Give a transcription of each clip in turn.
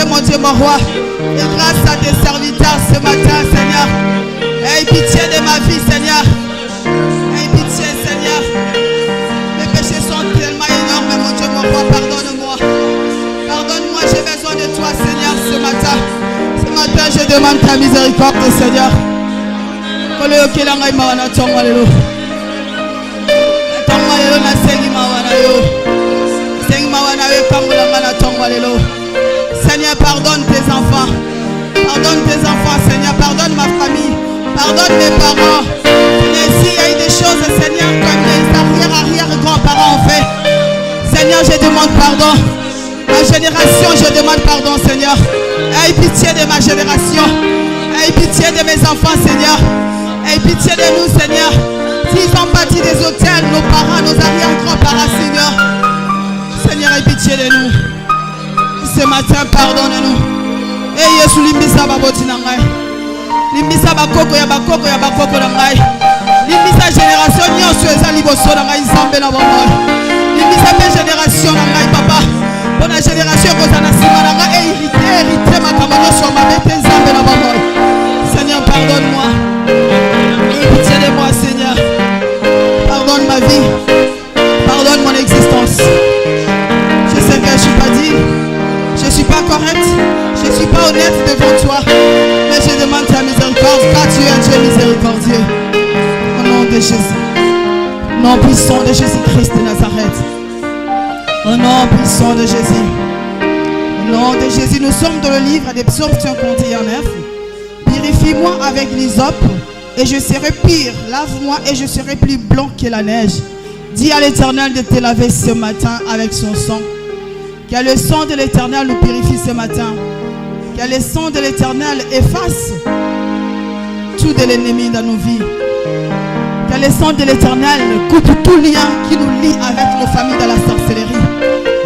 mon Dieu, mon roi. Et grâce à tes serviteurs ce matin, Seigneur. Aie pitié de ma vie, Seigneur. Aie pitié, Seigneur. Mes péchés sont tellement énormes, mon Dieu, mon roi. Pardonne-moi. Pardonne-moi, j'ai besoin de toi, Seigneur, ce matin. Ce matin, je demande ta miséricorde, Seigneur. Seigneur, pardonne tes enfants. Pardonne tes enfants, Seigneur. Pardonne ma famille. Pardonne mes parents. Et s'il y a eu des choses, Seigneur, comme les arrière-grands-parents ont fait, Seigneur, je demande pardon. Ma génération, je demande pardon, Seigneur. Aie pitié de ma génération. Aie pitié de mes enfants, Seigneur. Aie pitié de nous, Seigneur. S'ils ont bâti des hôtels, nos parents, nos arrière-grands-parents, Seigneur. Seigneur, aie pitié de nous. Ce matin, pardonne-nous. Et Yesu limbisa baboti na ngai. Limbisa bakoko ya bakoko na ngai. Limbisa génération nyonso eza liboso na ngai nzambe na bango. Limbisa pe génération na ngai papa. Pour la génération kozana sima na ngai hérité makambo nyonso mabe pe nzambe na bango. Seigneur, pardonne-moi. Aie pitié de moi, Seigneur. Pardonne ma vie. Pardonne mon existence. Je sais que je ne suis pas digne. Je ne suis pas correcte. Je ne suis pas honnête devant toi. Mais je demande ta miséricorde car tu es un Dieu miséricordieux. Au nom de Jésus. Au nom puissant de Jésus-Christ de Nazareth. Au nom puissant de Jésus. Au nom de Jésus. Nous sommes dans le livre des psaumes 51. Purifie-moi avec l'hysope et je serai pire. Lave-moi et je serai plus blanc que la neige. Dis à l'Éternel de te laver ce matin avec son sang. Que le sang de l'Éternel nous purifie ce matin. Que le sang de l'Éternel efface tout de l'ennemi dans nos vies. Que le sang de l'Éternel coupe tout lien qui nous lie avec nos familles dans la sorcellerie.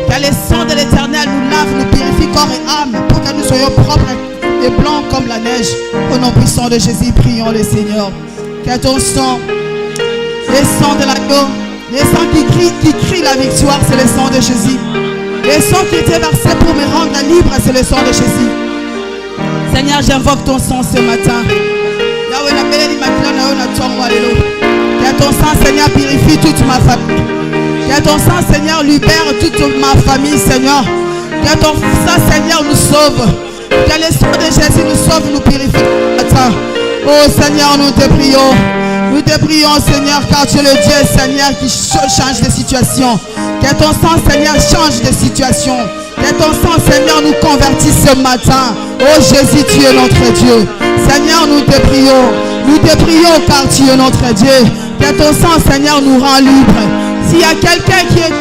Que le sang de l'Éternel nous lave, nous purifie corps et âme pour que nous soyons propres et blancs comme la neige. Au nom puissant de Jésus, prions le Seigneur. Que ton sang, le sang de l'agneau, le sang qui crie la victoire, c'est le sang de Jésus. Le sang qui était versé pour me rendre libre, c'est le sang de Jésus. Seigneur, j'invoque ton sang ce matin. Que ton sang, Seigneur, purifie toute ma famille. Que ton sang, Seigneur, libère toute ma famille, Seigneur. Que ton sang, Seigneur, nous sauve. Que le sang de Jésus nous sauve, nous purifie. Oh Seigneur, nous te prions. Nous te prions, Seigneur, car tu es le Dieu, Seigneur, qui change de situation. Que ton sang, Seigneur, change de situation. Que ton sang, Seigneur, nous convertisse ce matin. Oh Jésus, tu es notre Dieu. Seigneur, nous te prions. Nous te prions car tu es notre Dieu. Que ton sang, Seigneur, nous rend libres. S'il y a quelqu'un qui est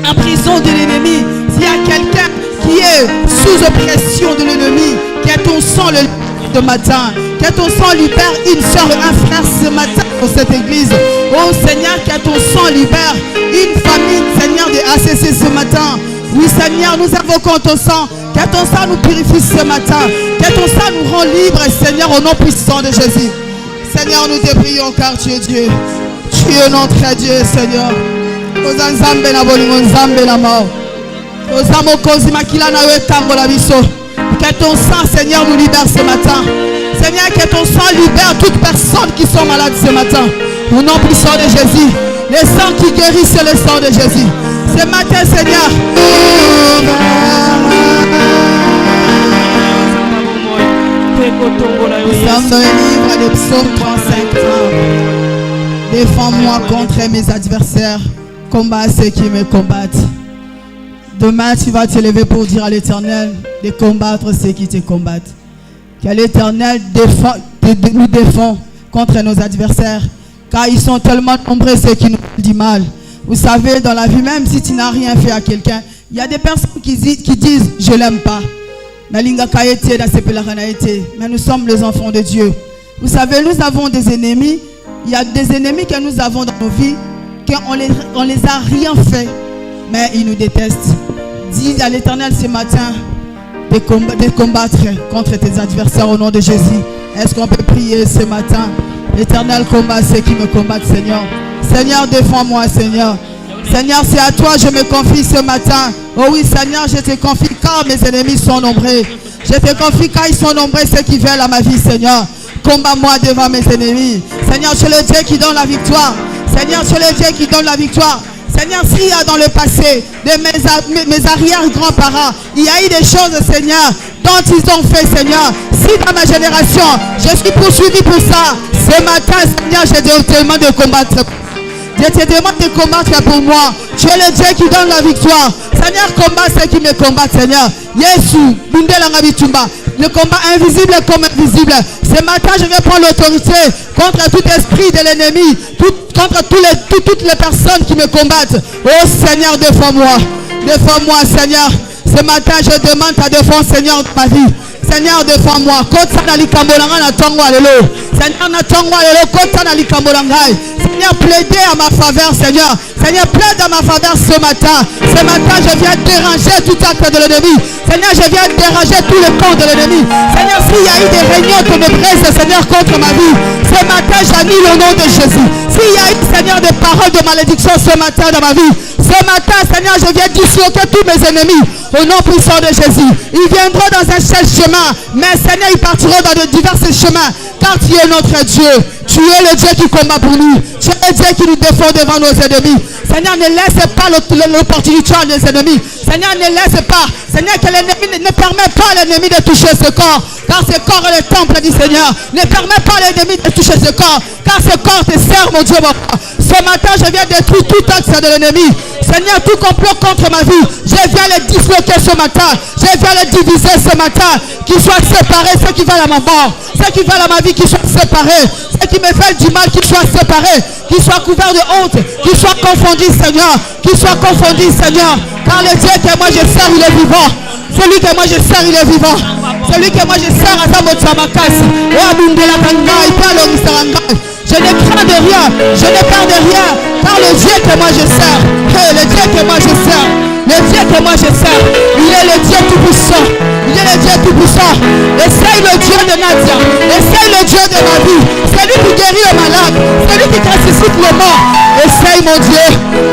en prison de l'ennemi, s'il y a quelqu'un qui est sous oppression de l'ennemi, que ton sang le libère ce matin. Que ton sang libère une soeur et un frère ce matin dans cette église. Oh Seigneur, que ton sang libère une famille, Seigneur, de ACC ce matin. Oui Seigneur, nous invoquons ton sang. Que ton sang nous purifie ce matin. Que ton sang nous rend libres, Seigneur, au nom puissant de Jésus. Seigneur, nous te prions car tu es Dieu. Tu es notre Dieu, Seigneur. Que ton sang, Seigneur, nous libère ce matin. Seigneur, que ton sang libère toutes personnes qui sont malades ce matin. Au nom puissant de Jésus. Le sang qui guérit, c'est le sang de Jésus. Ce matin, Seigneur. Nous sommes dans le livre de Psaume 35. Défends-moi contre mes adversaires. Combat ceux qui me combattent. Demain, tu vas te lever pour dire à l'Éternel de combattre ceux qui te combattent. Que l'Éternel nous défend contre nos adversaires. Car ils sont tellement nombreux ceux qui nous font du mal. Vous savez, dans la vie, même si tu n'as rien fait à quelqu'un, il y a des personnes qui disent « je l'aime pas ». Mais nous sommes les enfants de Dieu. Vous savez, nous avons des ennemis. Il y a des ennemis que nous avons dans nos vies, qu'on les a rien fait, mais ils nous détestent. Dis à l'Éternel ce matin de combattre contre tes adversaires au nom de Jésus. Est-ce qu'on peut prier ce matin? L'Éternel combat ceux qui me combattent, Seigneur. Seigneur, défends-moi, Seigneur. Seigneur, c'est à toi je me confie ce matin. Oh oui, Seigneur, je te confie car mes ennemis sont nombreux. Je te confie car ils sont nombreux ceux qui veulent à ma vie, Seigneur. Combat-moi devant mes ennemis. Seigneur, tu es le Dieu qui donne la victoire. Seigneur, tu es le Dieu qui donne la victoire. Seigneur, s'il y a dans le passé de mes arrière-grands-parents, il y a eu des choses, Seigneur, dont ils ont fait, Seigneur. Si dans ma génération, je suis poursuivi pour ça, ce matin, Seigneur, je te demande de combattre. Je te demande de combattre pour moi. Tu es le Dieu qui donne la victoire. Seigneur, combat ceux qui me combattent, Seigneur. Yesu, le combat invisible comme invisible. Ce matin, je vais prendre l'autorité contre tout esprit de l'ennemi, contre toutes les personnes qui me combattent. Oh Seigneur, défends-moi. Défends-moi, Seigneur. Ce matin, je demande ta défense, Seigneur, de ma vie. Seigneur, défends-moi. Seigneur, plaidez à ma faveur, Seigneur. Seigneur, plaide à ma faveur ce matin. Ce matin, je viens déranger tout acte de l'ennemi. Seigneur, je viens déranger tout le camp de l'ennemi. Seigneur, s'il y a eu des réunions ténébreuses, Seigneur, contre ma vie, ce matin, j'annule au nom de Jésus. S'il y a eu, Seigneur, des paroles de malédiction ce matin dans ma vie, ce matin, Seigneur, je viens disloquer tous mes ennemis au nom puissant de Jésus. Ils viendront dans un seul chemin, mais Seigneur, ils partiront dans de divers chemins, car tu es notre Dieu. Tu es le Dieu qui combat pour nous. Tu es le Dieu qui nous défend devant nos ennemis. Seigneur, ne laisse pas l'opportunité à nos ennemis. Seigneur, ne laisse pas. Seigneur, que l'ennemi ne permet pas à l'ennemi de toucher ce corps, car ce corps est le temple du Seigneur. Ne permet pas à l'ennemi de toucher ce corps, car ce corps te sert, mon Dieu, mon Père. Ce matin, je viens détruire tout axe de l'ennemi. Seigneur, tout complot contre ma vie, je viens les disloquer ce matin. Je viens les diviser ce matin. Qu'ils soient séparés, ceux qui veulent à ma mort, ceux qui veulent à ma vie, qu'ils soient séparés. Ceux qui me veulent du mal, qu'ils soient séparés. Qu'ils soient couverts de honte, qu'ils soient confondus, Seigneur. Qu'ils soient confondus, Seigneur. Car le Dieu que moi je sers, il est vivant. Celui que moi je sers, il est vivant. Celui que moi je sers, à sa motsamakas. Je ne crains de rien, je ne peur de rien, car le Dieu que moi je sers, le Dieu que moi je sers, le Dieu que moi je sers, il est le Dieu tout-puissant, il est le Dieu tout-puissant. Essaye le Dieu de Nadia, essaye le Dieu de ma vie, celui qui guérit le malade, celui qui ressuscite le mort. Essaye mon Dieu,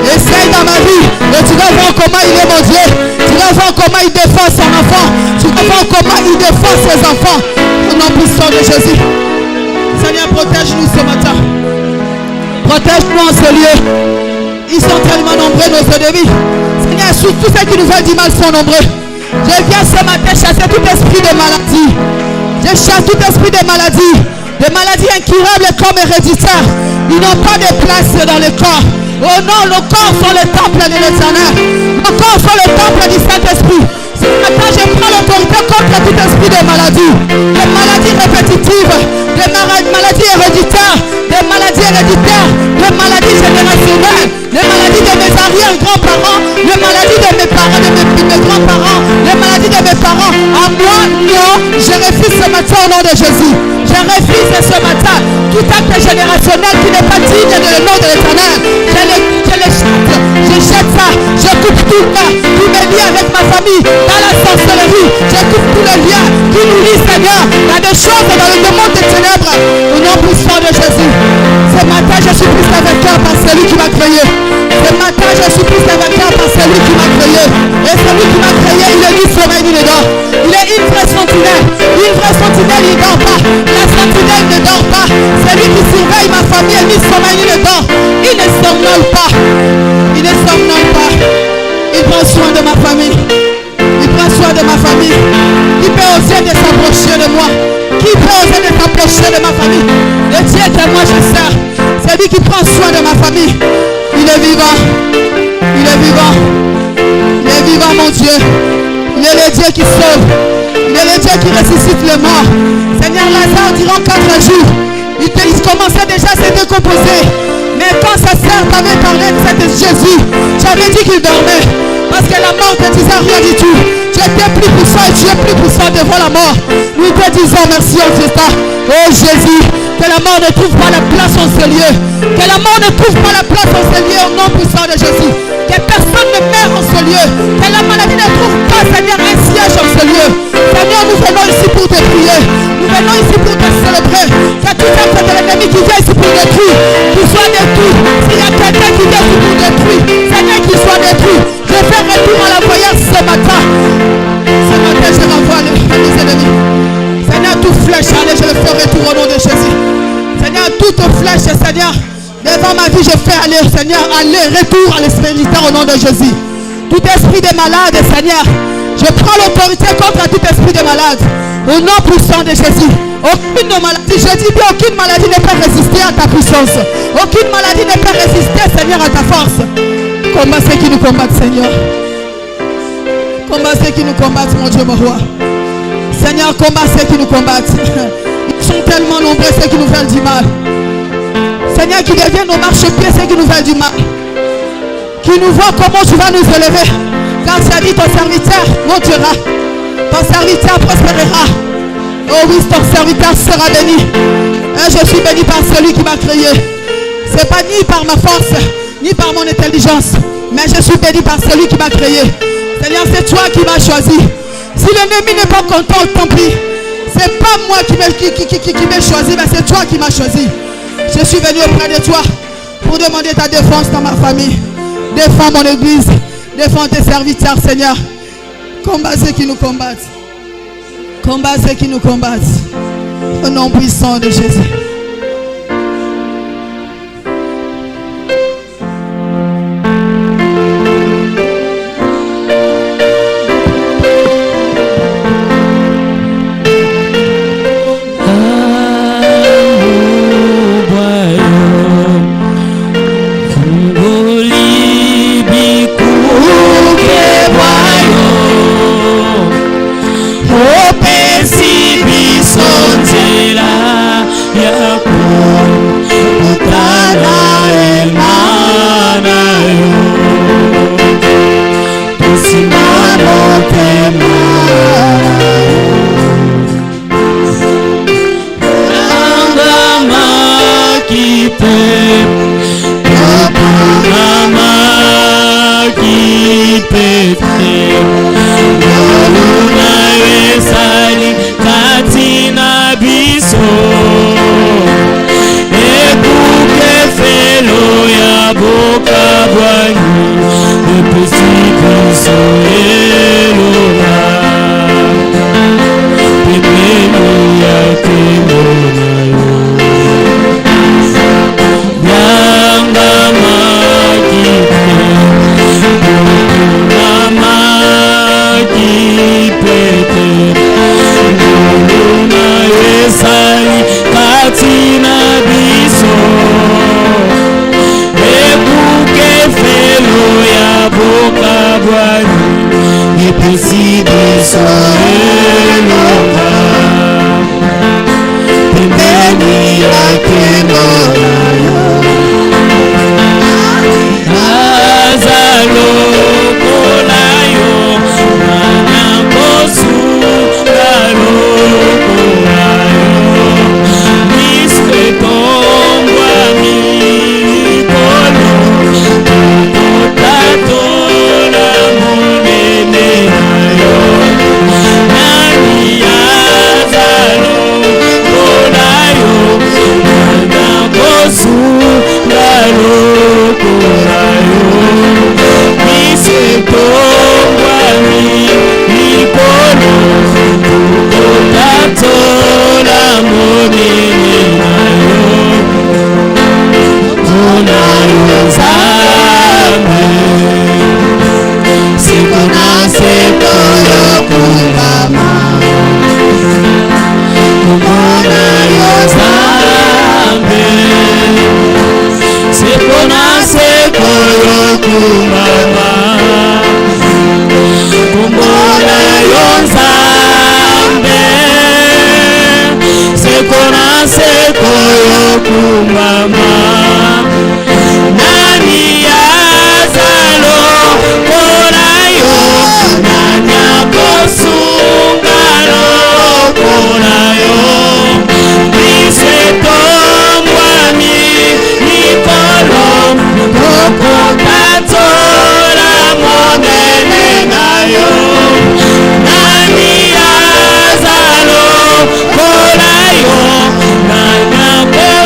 essaye dans ma vie, et tu vas voir comment il est mon Dieu, tu vas voir comment il défend son enfant, tu vas voir comment il défend ses enfants, au nom puissant de Jésus. Seigneur, protège-nous ce matin. Protège-nous en ce lieu. Ils sont tellement nombreux, nos ennemis. Seigneur, tous ceux qui nous veulent du mal sont nombreux. Je viens ce matin chasser tout esprit de maladie. Je chasse tout esprit de maladie. Des maladies incurables comme héréditaires. Ils n'ont pas de place dans le corps. Oh non, nos corps sont le temple de l'Éternel. Nos corps sont le temple du Saint-Esprit. Ce matin, je prends l'autorité contre tout esprit de maladie. Des maladies répétitives, des maladies héréditaires, des maladies générationnelles, les maladies de mes arrière-grands-parents, les maladies de mes parents, de mes grands-parents, les maladies de mes parents. À moi, non, je refuse ce matin au nom de Jésus. Je refuse ce matin tout acte générationnel qui n'est pas digne de le nom de l'Éternel. Je jette ça, je coupe tout ça, tous mes liens avec ma famille, dans la sorcellerie, je coupe tous les liens qui nous lient, Seigneur, dans des choses dans le monde des ténèbres, au nom puissant de Jésus. Ce matin, je suis plus vainqueur par celui qui m'a créé. Ce matin, je suis plus vainqueur par celui qui m'a créé. Et celui qui m'a créé, il est ni sommeil ni ne dort. Il est une vraie sentinelle. Une vraie sentinelle, il ne dort pas. La sentinelle ne dort pas. Celui qui surveille ma famille, ni sommeil ni ne dort. Il ne somnole pas. Il ne somnole pas. Il prend soin de ma famille. Il prend soin de ma famille. Qui peut oser de s'approcher de moi? Qui peut oser de s'approcher de ma famille? Le Dieu que moi je sers, c'est lui qui prend soin de ma famille. Il est vivant. Il est vivant. Il est vivant, mon Dieu. Il est le Dieu qui sauve. Il est le Dieu qui ressuscite les morts. Seigneur, Lazare, durant 4 jours, il commençait déjà à se décomposer. Mais quand sa sœur t'avait parlé de cet Jésus, tu avais dit qu'il dormait. Parce que la mort ne disait rien du tout. Tu étais plus puissant et tu es plus puissant devant la mort. Nous te disons merci en ce temps. Oh Jésus, que la mort ne trouve pas la place en ce lieu. Que la mort ne trouve pas la place en ce lieu au nom puissant de Jésus. Que personne ne meurt en ce lieu. Que la maladie ne trouve pas, Seigneur, un siège en ce lieu. Seigneur, nous venons ici pour te prier. Nous venons ici pour te célébrer. Que tout acte de l'ennemi qui vient ici pour détruire, qu'il soit détruit. S'il y a quelqu'un qui vient ici pour détruire, Seigneur, détruit. Je fais retour à la voyage ce matin. Ce matin, je renvoie les ennemis. Seigneur, toute flèche, allez, je le fais retour au nom de Jésus. Seigneur, toute flèche, Seigneur, devant ma vie, je fais aller, Seigneur, aller, retour à l'esprit au nom de Jésus. Tout esprit de malade, Seigneur, je prends l'autorité contre tout esprit de malade. Au nom puissant de Jésus. Aucune maladie, je dis bien, aucune maladie ne peut résister à ta puissance. Aucune maladie ne peut résister, Seigneur, à ta force. Combat ceux qui nous combattent, Seigneur. Combat ceux qui nous combattent, mon Dieu, mon roi. Seigneur, combat ceux qui nous combattent. Ils sont tellement nombreux, ceux qui nous veulent du mal. Seigneur, qui deviennent nos marchepieds, ceux qui nous veulent du mal. Qui nous voient comment tu vas nous élever. Car tu as dit, ton serviteur montera. Ton serviteur prospérera. Oh oui, ton serviteur sera béni. Et je suis béni par celui qui m'a créé. Ce n'est pas ni par ma force, ni par mon intelligence, mais je suis béni par celui qui m'a créé. Seigneur, c'est toi qui m'as choisi. Si l'ennemi n'est pas content, tant pis. C'est pas moi qui m'ai choisi, mais c'est toi qui m'as choisi. Je suis venu auprès de toi pour demander ta défense dans ma famille. Défends mon église. Défends tes serviteurs, Seigneur. Combat ceux qui nous combattent. Combat ceux qui nous combattent. Au nom puissant de Jésus.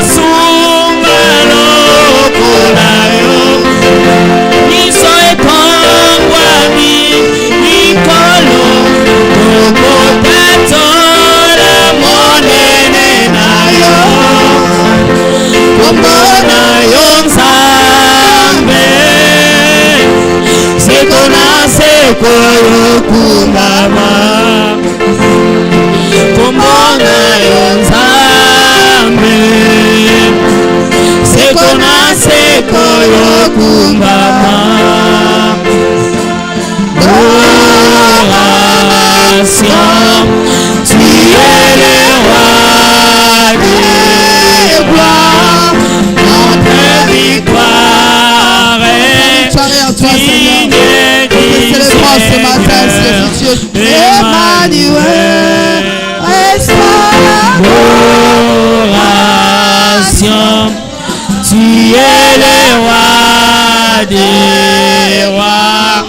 Sunga des rois,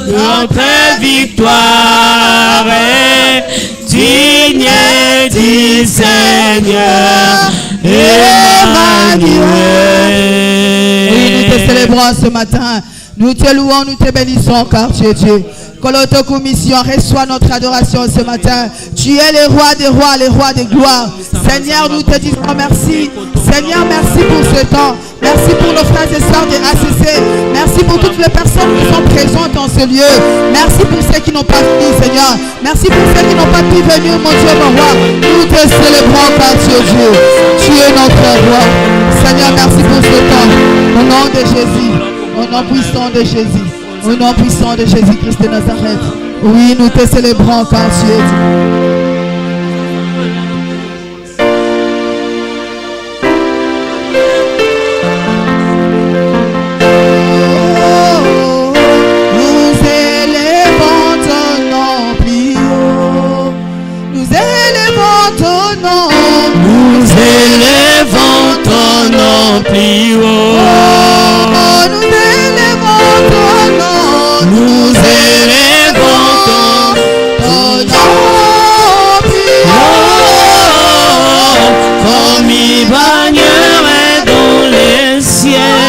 notre victoire est digne du Seigneur Emmanuel. Oui, nous te célébrons ce matin. Nous te louons, nous te bénissons car tu es Dieu. Kolotoku Mission, reçois notre adoration ce matin. Tu es le roi des rois, le roi des gloires. Seigneur, nous te disons merci. Seigneur, merci pour ce temps. Merci pour nos frères et sœurs de ACC. Merci pour toutes les personnes qui sont présentes dans ce lieu. Merci pour ceux qui n'ont pas fini, Seigneur. Merci pour ceux qui n'ont pas pu venir, mon Dieu, mon roi. Nous te célébrons car tu es Dieu. Tu es notre roi. Seigneur, merci pour ce temps. Au nom de Jésus. Au nom puissant de Jésus. Au nom puissant de Jésus-Christ de Nazareth. Oui, nous te célébrons car tu es Dieu. Plus haut. Nous élevons ton nom. Nous élevons ton nom plus haut. Comme il bagnerait dans les ciels.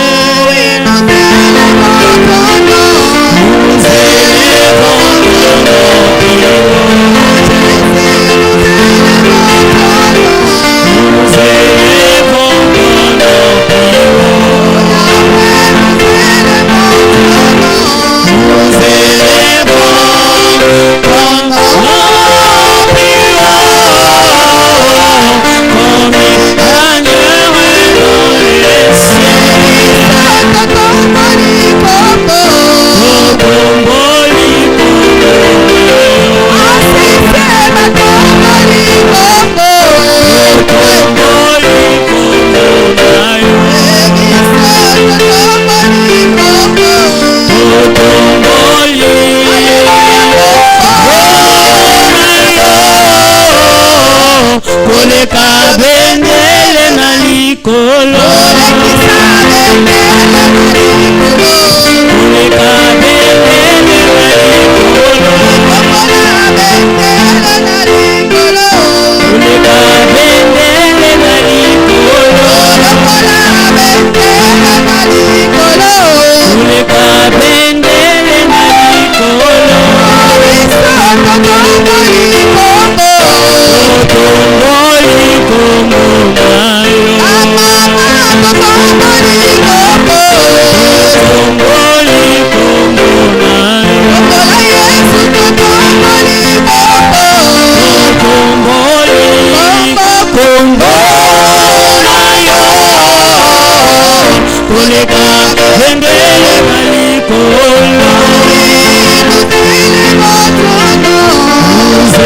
Nous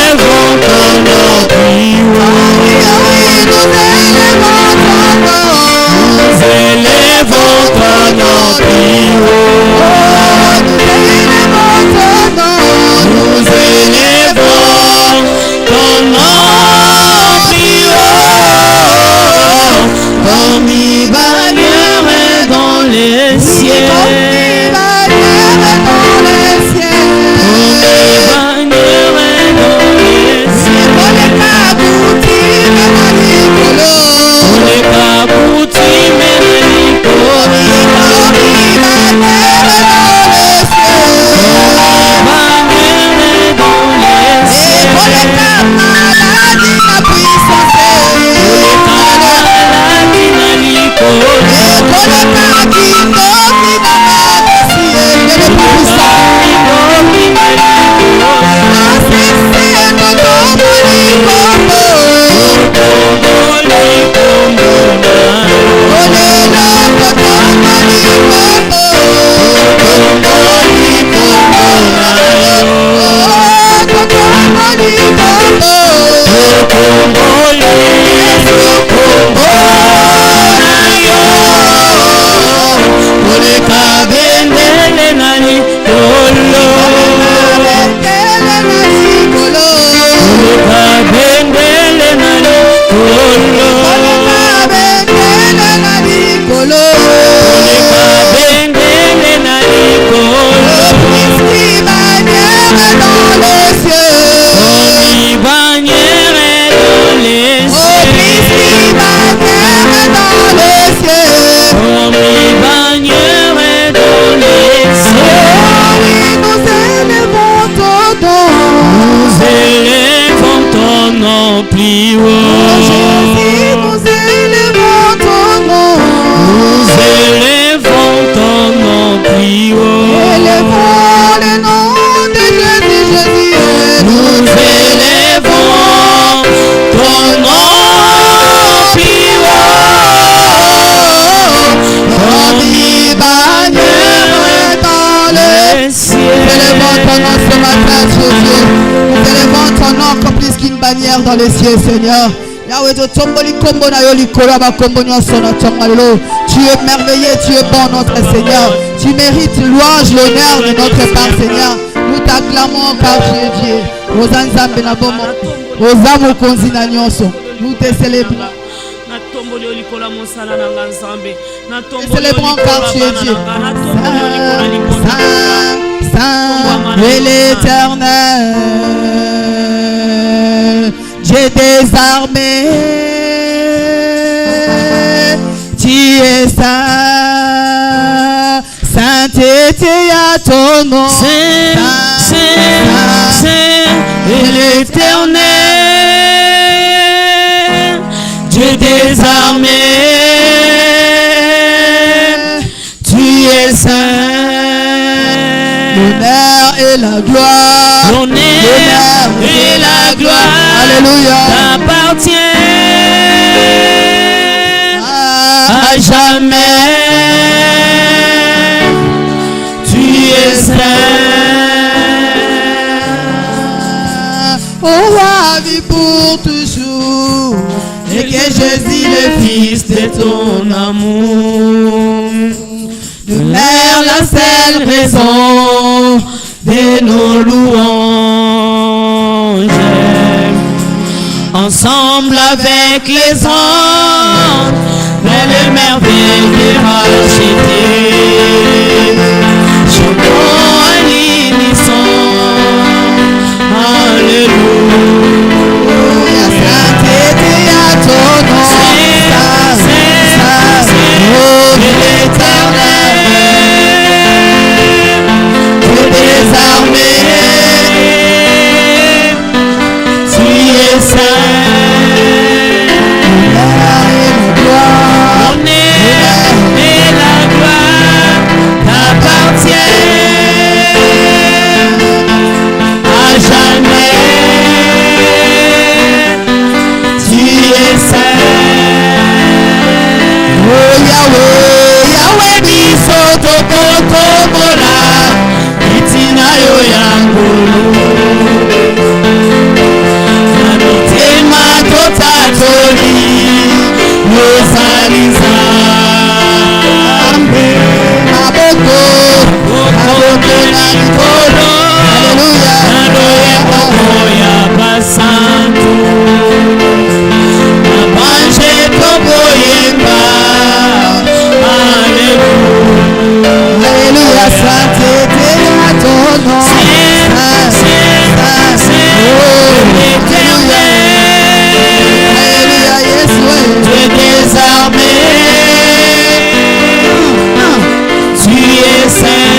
élevons ton nom. Nous élevons ton nom plus haut. Nous élevons ton nom. Money, nom plus haut. Jésus, nous élevons ton nom. Nous élevons ton nom plus haut. Élevons le nom de Jésus, Jésus. Nous élevons ton nom plus haut. Ton bannière dans le ciel. Élevons ton nom ce matin, Jésus. Nous élevons ton nom comme plus qu'une bannière dans le ciel, Seigneur. Yahweh, tu es merveilleux, tu es bon, notre Seigneur. Tu mérites louange, l'honneur de notre part, Seigneur. Nous t'acclamons car tu es Dieu. Nous te célébrons. Célébrons car tu es Dieu. Saint, Saint est l'Éternel, Dieu des armées. Tu es saint, sainteté à ton nom. Saint, Saint, Saint est l'Éternel, Dieu des armées. Tu es saint. L'honneur et la gloire, L'honneur et la gloire, alléluia, t'appartient à jamais. Tu es saint. Au roi vit pour toujours, et que Jésus le Fils de ton amour demeure la seule raison de nos louanges. Ensemble avec les anges, dans les merveilles rachetées, chantons à l'unisson. Alléluia. Sainteté à ton nom, Saint, Saint, oh l'Éternel, Dieu des armées. Tu es saint. L'honneur et la gloire t'appartiennent à jamais. Tu es saint. Oh Yahweh, Yahweh biso tokotobola itina yo yangulu na mitema totatoli yozali Nzambe maboko na likolo na loyemoko ya basantu na banje toboyemba. Alléluia, sainteté à ton nom. Alléluia, Yeshua. Dieu des armées, tu es saint.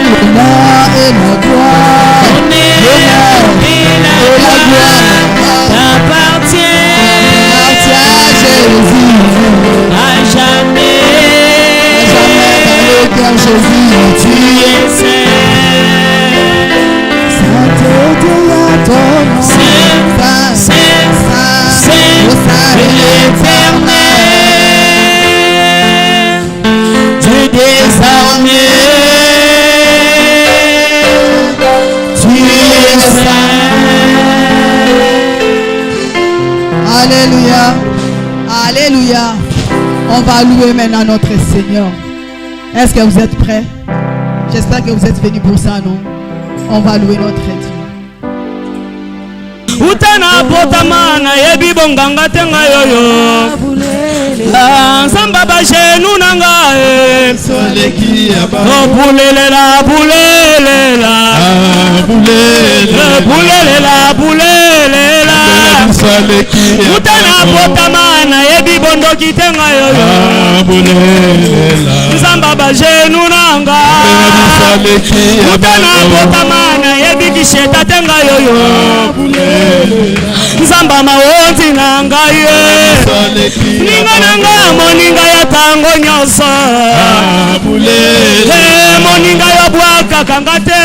L'honneur et la gloire, L'honneur et la gloire t'appartiennent à Jésus. à jamais. Jésus, tu es saint. sainteté à ton nom. Saint, Saint, Saint, l'Éternel, Dieu des armées. Tu es saint. Alléluia, alléluia. On va louer maintenant notre Seigneur. Est-ce que vous êtes prêts? J'espère que vous êtes venus pour ça, non? On va louer notre Dieu. Utana potamana yebi bonganga tenga yoyo Samba bashenu nanga bulelela bulelela bulelela bulelela Utana potamana yebi bondoki tenga yoyo Samba bashenu nanga Utana potamana yebi kisheta tenga yoyo Nzamba maonzi na ngai ninga nanga moninga ya tango nyonso moninga ya bwaka kanga te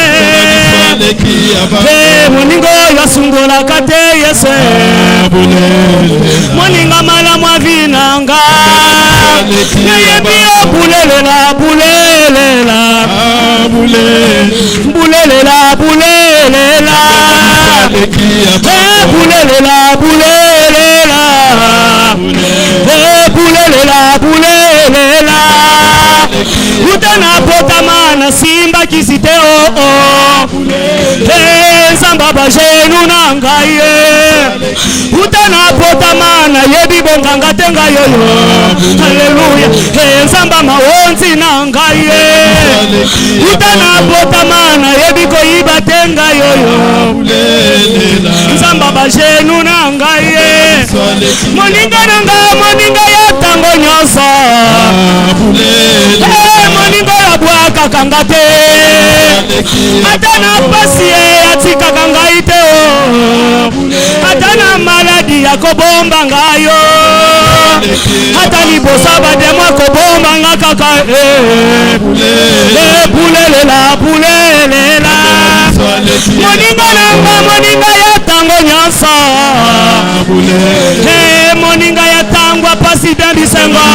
moninga ya sungolaka te Yesu moninga malamu avinanga nayebi yo bulelela bulelela bulelela bulelela bulelela bulelela bulelela bulelela utana potama na simba kisite Nzamba bajenu na ngai utana potama na yebi bonganga tenga yoyo haleluya Nzamba maonzi na ngai utana potama na yebi koiba tenga yoyo Nzamba bajenu na ngai moninga nanga moninga ya tango nyonso moninga ya bwaka kanga te atana pasi atikaka ngai te atana maladi ya kobomba ngayo ata libosa bademo kobomba nga kaka bulelela bulelela moninga nanga moninga ya tango nyonso moninga ya tango pasi dan bisengo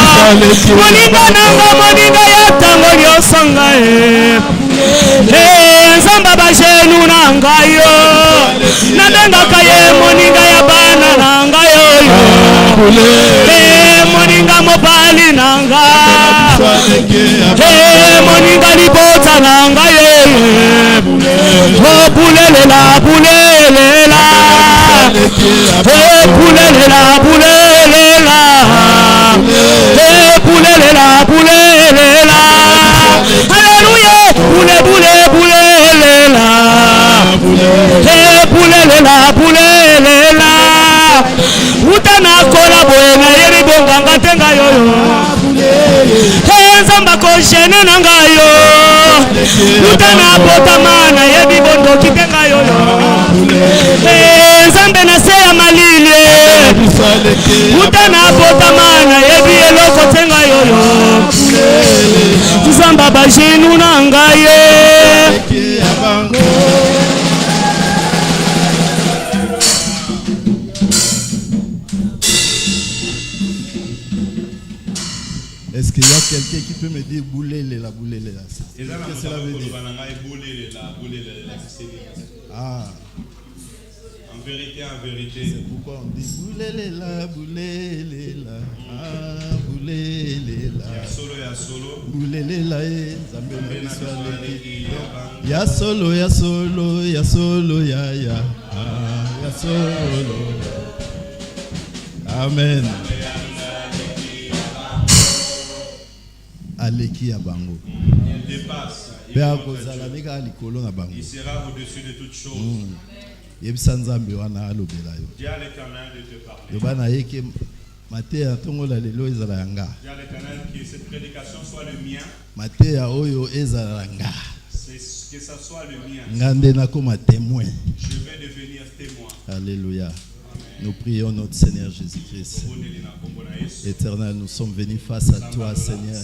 moninga nanga moninga ya tango nyonso ngai Nzamba bajenu na ngai nabengaka ye moninga ya bana na ngai moninga mobali na ngai moninga libota na ngai bulelela bulelela bulelela bulelela bulelela bulelela haleluya bule bule bulelela bulelela bulelela utana kola boena yeri bonganga tenga yoyo Nzamba ko jene na ngayo utana botamana yebi bondo kitenga yoyo Nzambe na se ya malili utana botamana yebi eloko tenga yoyo Nzamba bajenu na ngaye Est-ce qu'il y a quelqu'un qui peut me dire boulelela boulelela? Qu'est-ce que cela veut dire? Ah. En vérité. C'est pourquoi on dit boulelela boulelela. Ah, boulelela. Ya solo. Boulelela Nzambe na biso aleki. Ya solo ya solo ya solo ya ya. Ah, ya solo. Amen. Aleki ya bango. Il dépasse. Il sera au-dessus de toutes choses. Dis à l'Éternel de te parler. Dis à l'Éternel que cette prédication soit le mien. Que ça soit le mien. Je vais devenir témoin. Alléluia. Nous prions notre Seigneur Jésus-Christ. Éternel, nous sommes venus face à toi, Seigneur,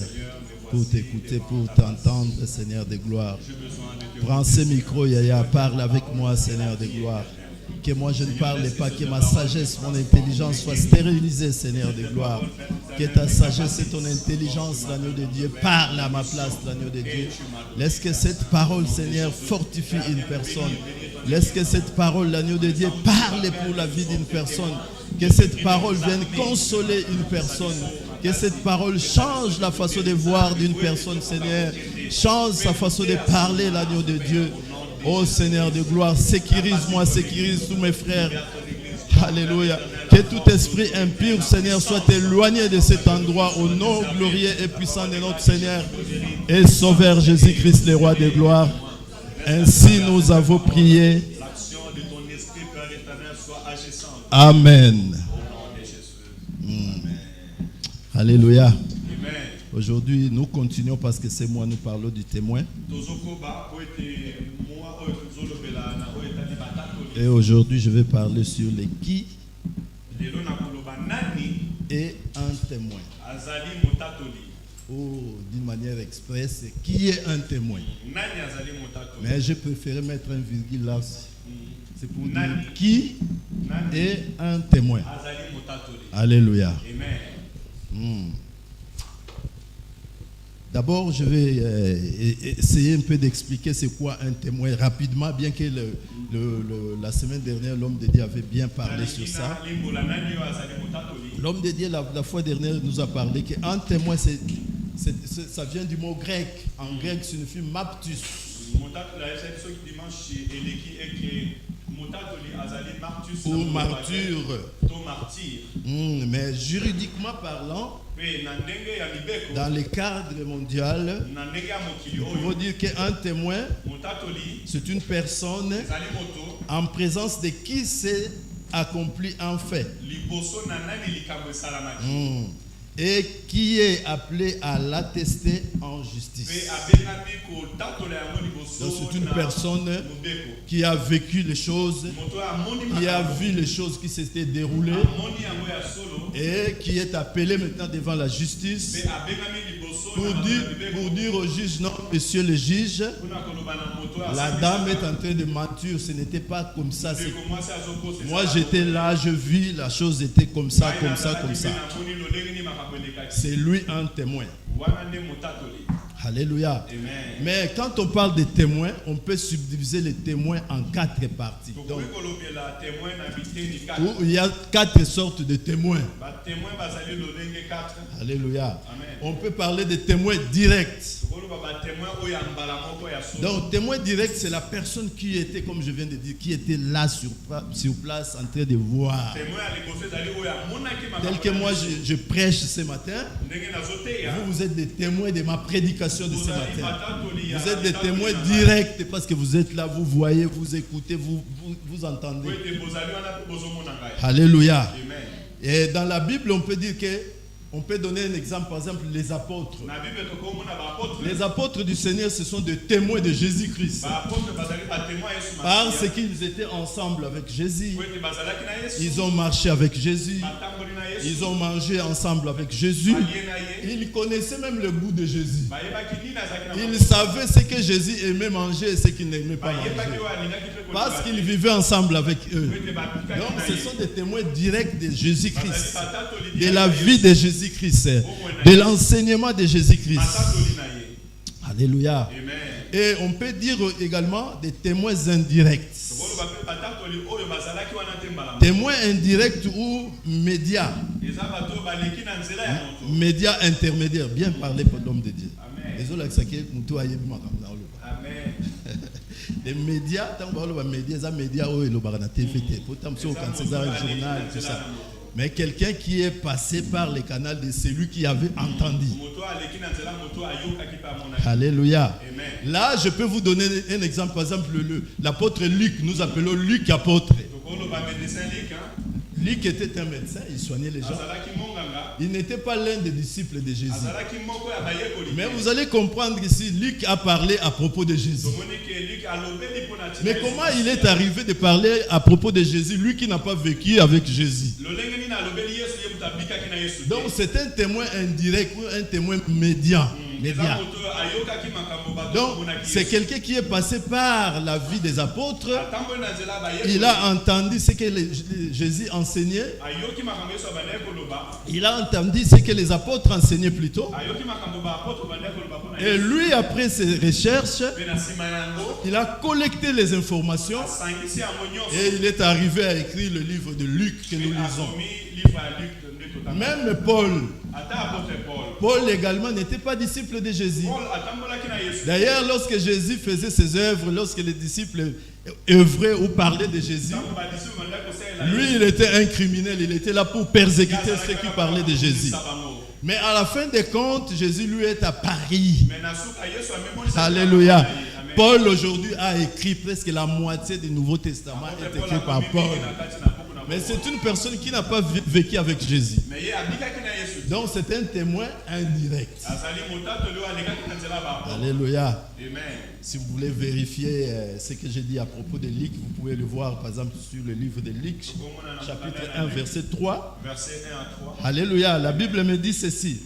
pour t'écouter, pour t'entendre, Seigneur de gloire. Prends ce micro, Yaya, parle avec moi, Seigneur de gloire. Que moi je ne parle pas, que ma sagesse, mon intelligence soit stérilisée, Seigneur de gloire. Que ta sagesse et ton intelligence, l'agneau de Dieu, parle à ma place, l'agneau de Dieu. Laisse que cette parole, Seigneur, fortifie une personne. Laisse que cette parole, l'agneau de Dieu, parle pour la vie d'une personne. Que cette parole vienne consoler une personne. Que cette parole change la façon de voir d'une personne, Seigneur. Change sa façon de parler, l'agneau de Dieu. Oh Seigneur de gloire, sécurise-moi, sécurise tous mes frères. Alléluia. Que tout esprit impur, Seigneur, soit éloigné de cet endroit au nom glorieux et puissant de notre Seigneur et Sauveur Jésus-Christ, le roi de gloire. Ainsi nous avons prié. Amen. Alléluia. Aujourd'hui, nous continuons parce que c'est moi, nous parlons du témoin. Et aujourd'hui, je vais parler sur les qui est un témoin. Oh, d'une manière expresse, qui est un témoin? Mais je préférais mettre un virgule là. C'est pour dire qui est un témoin. Alléluia. D'abord, je vais essayer un peu d'expliquer c'est quoi un témoin rapidement, bien que la semaine dernière, l'homme de Dieu avait bien parlé sur ça. L'homme de Dieu, la fois dernière, nous a parlé qu'un témoin, ça vient du mot grec. En grec, ça signifie maptus. Ou martyr. Mais juridiquement parlant, dans le cadre mondial, on peut dire qu'un témoin, c'est une personne en présence de qui s'est accompli un fait. Et qui est appelé à l'attester en justice. Donc c'est une personne qui a vécu les choses, qui a vu les choses qui s'étaient déroulées et qui est appelé maintenant devant la justice pour dire au juge, non, monsieur le juge, la dame est en train de mentir, ce n'était pas comme ça. Moi j'étais là, je vis, la chose était comme ça, comme ça, comme ça. C'est lui un témoin. Alléluia. Amen. Mais quand on parle de témoins, on peut subdiviser les témoins en 4 parties. Donc, il y a 4 sortes de témoins. Alléluia. Amen. On peut parler de témoins directs. Donc, témoin direct, c'est la personne qui était, comme je viens de dire, qui était là sur place en train de voir. Tel que moi, je prêche ce matin. Vous êtes des témoins de ma prédication de ce matin. Vous êtes des témoins directs parce que vous êtes là, vous voyez, vous écoutez, vous entendez. Alléluia. Et dans la Bible, on peut dire que on peut donner un exemple, par exemple, les apôtres. Les apôtres du Seigneur, ce sont des témoins de Jésus-Christ. Parce qu'ils étaient ensemble avec Jésus. Ils ont marché avec Jésus. Ils ont mangé ensemble avec Jésus. Ils connaissaient même le goût de Jésus. Ils savaient ce que Jésus aimait manger et ce qu'il n'aimait pas manger. Parce qu'ils vivaient ensemble avec eux. Donc, ce sont des témoins directs de Jésus-Christ. De la vie de Jésus-Christ, de l'enseignement de Jésus-Christ. Alléluia. Et on peut dire également des témoins indirects. Témoins indirects ou médias. Médias intermédiaires. Bien parlé par l'homme de Dieu. Les médias, les médias, journal, tout ça. Mais quelqu'un qui est passé par le canal de celui qui avait entendu. Alléluia. Amen. Là, je peux vous donner un exemple. Par exemple, l'apôtre Luc, nous appelons Luc apôtre. Luc était un médecin, il soignait les gens. Il n'était pas l'un des disciples de Jésus. Mais vous allez comprendre ici, Luc a parlé à propos de Jésus. Mais comment il est arrivé de parler à propos de Jésus, lui qui n'a pas vécu avec Jésus? Donc c'est un témoin indirect ou un témoin médian. Donc c'est quelqu'un qui est passé par la vie des apôtres. Il a entendu ce que Jésus enseignait. Il a entendu ce que les apôtres enseignaient plutôt. Et lui, après ses recherches, il a collecté les informations et il est arrivé à écrire le livre de Luc que nous lisons. Même Paul également n'était pas disciple de Jésus. D'ailleurs, lorsque Jésus faisait ses œuvres, lorsque les disciples œuvraient ou parlaient de Jésus, lui, il était un criminel. Il était là pour persécuter ceux qui parlaient de Jésus. Mais à la fin des comptes, Jésus lui est à Paris. Alléluia. Paul aujourd'hui a écrit presque la moitié du Nouveau Testament est écrit par Paul. Mais c'est une personne qui n'a pas vécu avec Jésus. Donc c'est un témoin indirect. Alléluia. Si vous voulez vérifier ce que j'ai dit à propos de Luc, vous pouvez le voir par exemple sur le livre de Luc, chapitre 1, verset 3. Alléluia. La Bible me dit ceci.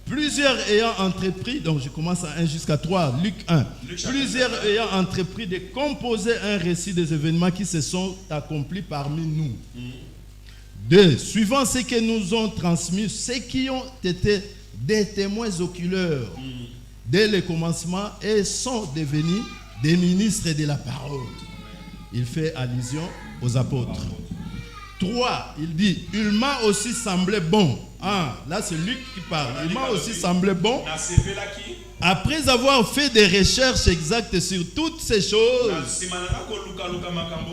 Plusieurs ayant entrepris, donc je commence à 1 jusqu'à 3, Luc 1. Plusieurs ayant entrepris de composer un récit des événements qui se sont accomplis parmi nous. 2. Suivant ce que nous ont transmis, ceux qui ont été des témoins oculaires dès le commencement et sont devenus des ministres de la parole. Il fait allusion aux apôtres. 3. Il dit, il m'a aussi semblé bon. Là c'est Luc qui parle. Il m'a aussi semblé bon, après avoir fait des recherches exactes sur toutes ces choses,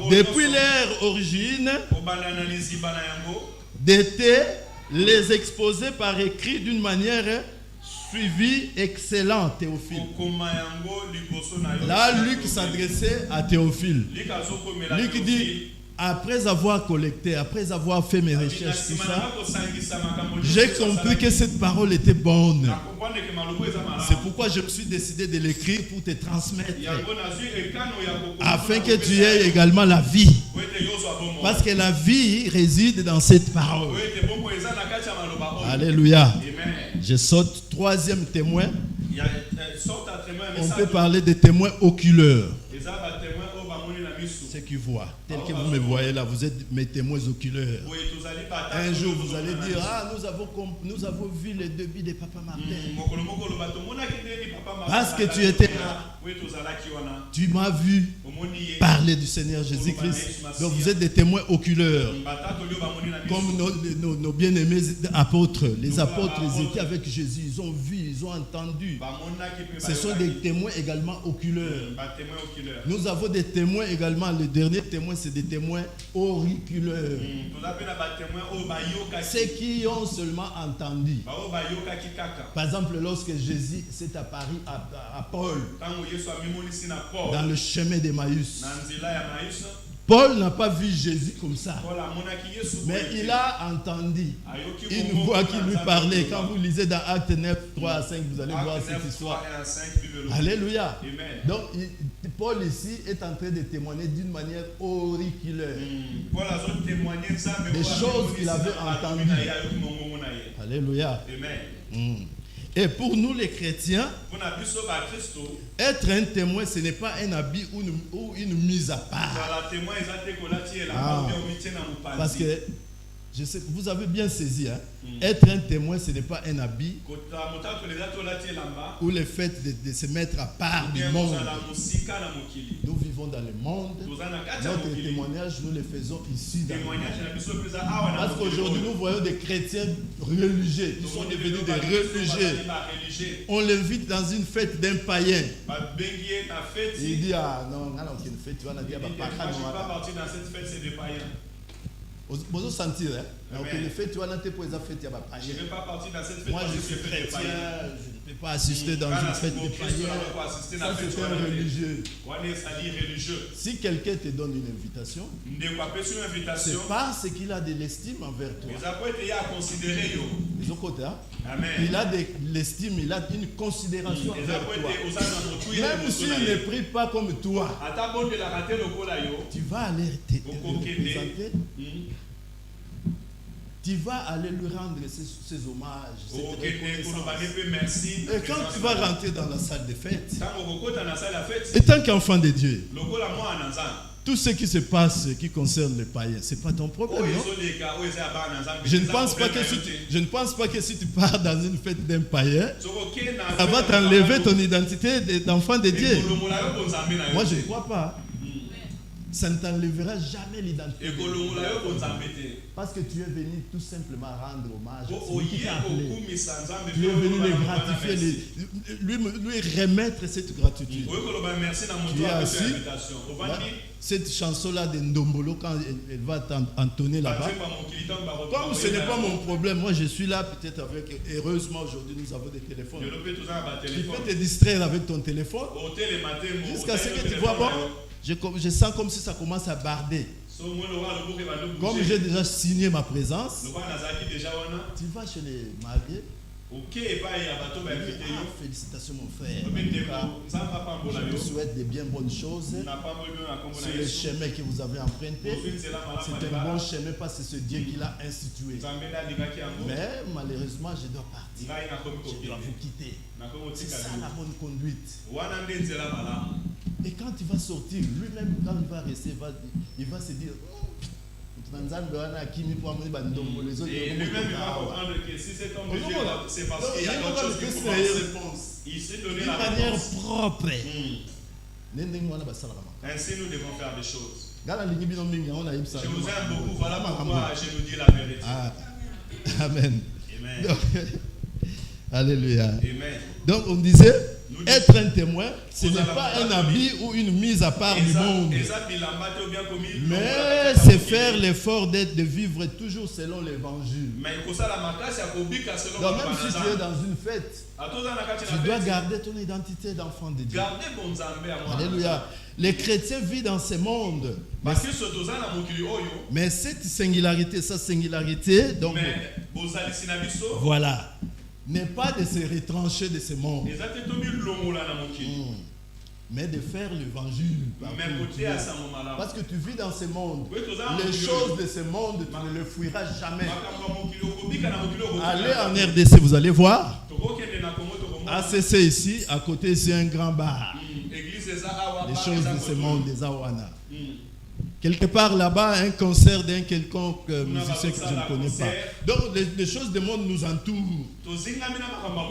depuis leur origine, d'été les exposer par écrit d'une manière suivie, excellent, Théophile. Là, Luc s'adressait à Théophile. Luc dit, après avoir collecté, après avoir fait mes recherches, tout ça, j'ai compris que cette parole était bonne. C'est pourquoi je me suis décidé de l'écrire pour te transmettre, afin que tu aies également la vie. Parce que la vie réside dans cette parole. Alléluia. Je saute troisième témoin. On peut parler de témoins oculaires. Ceux qui voient, tel que vous me voyez là, vous êtes mes témoins oculaires. Un jour vous allez dire, nous avons vu le début de Papa Martin. Parce que tu étais là, tu m'as vu parler du Seigneur Jésus-Christ. Donc vous êtes des témoins oculaires. Comme nos bien-aimés apôtres. Les apôtres, ils étaient avec Jésus, ils ont vu, ils ont entendu. Ce sont des témoins également oculaires. Nous avons des témoins également. Le dernier témoin, c'est des témoins auriculaires. Ceux qui ont seulement entendu. Par exemple, lorsque Jésus s'est apparu à Paul dans le chemin d'Emmaüs, Paul n'a pas vu Jésus comme ça, mais il a entendu une voix qui lui parlait. Quand vous lisez dans Actes 9, 3 à 5, vous allez voir cette histoire. Alléluia. Donc, Paul ici est en train de témoigner d'une manière auriculaire des choses qu'il avait entendues. Alléluia. Et pour nous les chrétiens, être un témoin, ce n'est pas un habit ou une mise à part. Parce que je sais, vous avez bien saisi, hein? Être un témoin, ce n'est pas un habit ou le fait de se mettre à part du monde. Nous vivons dans le monde. Notre témoignage, nous le faisons ici dans le monde. Parce qu'aujourd'hui, nous voyons des chrétiens religieux. Ils sont devenus des religieux. On l'invite dans une fête d'un païen. Il dit, non, il une fête, tu vas la dire, je ne suis pas parti dans cette fête, c'est des païens. Vous sentir, hein? Donc, le fait, tu vas dans tes fêtes, il y a pas. Je ne vais pas partir dans cette fête. Moi, je suis chrétien, je ne peux pas assister dans une fête de païens. Ça, c'est un religieux. Si quelqu'un te donne une invitation, c'est parce qu'il a de l'estime envers toi. Il a de l'estime, il a une considération envers toi. Même s'il ne prie pas comme toi, tu vas aller te représenter. Tu vas aller lui rendre ses hommages, et quand tu vas rentrer dans la salle de fête, et tant qu'enfant de Dieu, tout ce qui se passe qui concerne les païens, ce n'est pas ton problème, non? Je ne pense pas que si tu pars dans une fête d'un païen, ça va t'enlever ton identité d'enfant de Dieu. Moi, je ne crois pas. Ça ne t'enlèvera jamais l'identité. Parce que tu es venu tout simplement rendre hommage à celui qui t'a appelé. Tu es venu le gratifier, lui remettre cette gratitude. Tu es assis. Cette chanson-là de Ndombolo, quand elle va t'entonner là-bas, comme ce n'est pas mon problème, moi je suis là peut-être avec, heureusement aujourd'hui nous avons des téléphones. Tu peux te distraire avec ton téléphone jusqu'à ce que tu vois, bon, je sens comme si ça commence à barder. Comme j'ai déjà signé ma présence, tu vas chez les mariés. Félicitations mon frère. Je vous souhaite de bien bonnes choses. C'est le chemin que vous avez emprunté. C'est un bon chemin parce que c'est Dieu qui l'a institué. Mais malheureusement, je dois partir. Je dois vous quitter. C'est ça la bonne conduite. Et quand il va sortir, lui-même, quand il va rester, il va se dire... Et lui-même il va comprendre que si cet homme de Dieu, c'est parce qu'il y a d'autres choses qui font la réponse. Il s'est donné la réponse. D'une manière propre. Ainsi nous devons faire des choses. Je vous aime beaucoup, voilà pourquoi je nous dis la vérité. Amen. Amen. Donc, alléluia. Amen. Donc on disait, être un témoin, ce n'est pas un habit ou une mise à part du monde. Mais c'est faire l'effort de vivre toujours selon l'évangile. Donc même si tu es dans une fête, tu dois garder ton identité d'enfant de Dieu. Alléluia. Les chrétiens vivent dans ce monde. Mais cette singularité, donc voilà, n'est pas de se retrancher de ce monde, mais de faire l'évangile. Parce que tu vis dans ce monde. Les choses de ce monde, tu ne les fuiras jamais. Allez en RDC, vous allez voir. ACC ici, à côté, c'est un grand bar. Les choses de ce monde, des Awana. Quelque part là-bas, un concert d'un quelconque musicien que je ne connais pas. Donc les choses du monde nous entourent.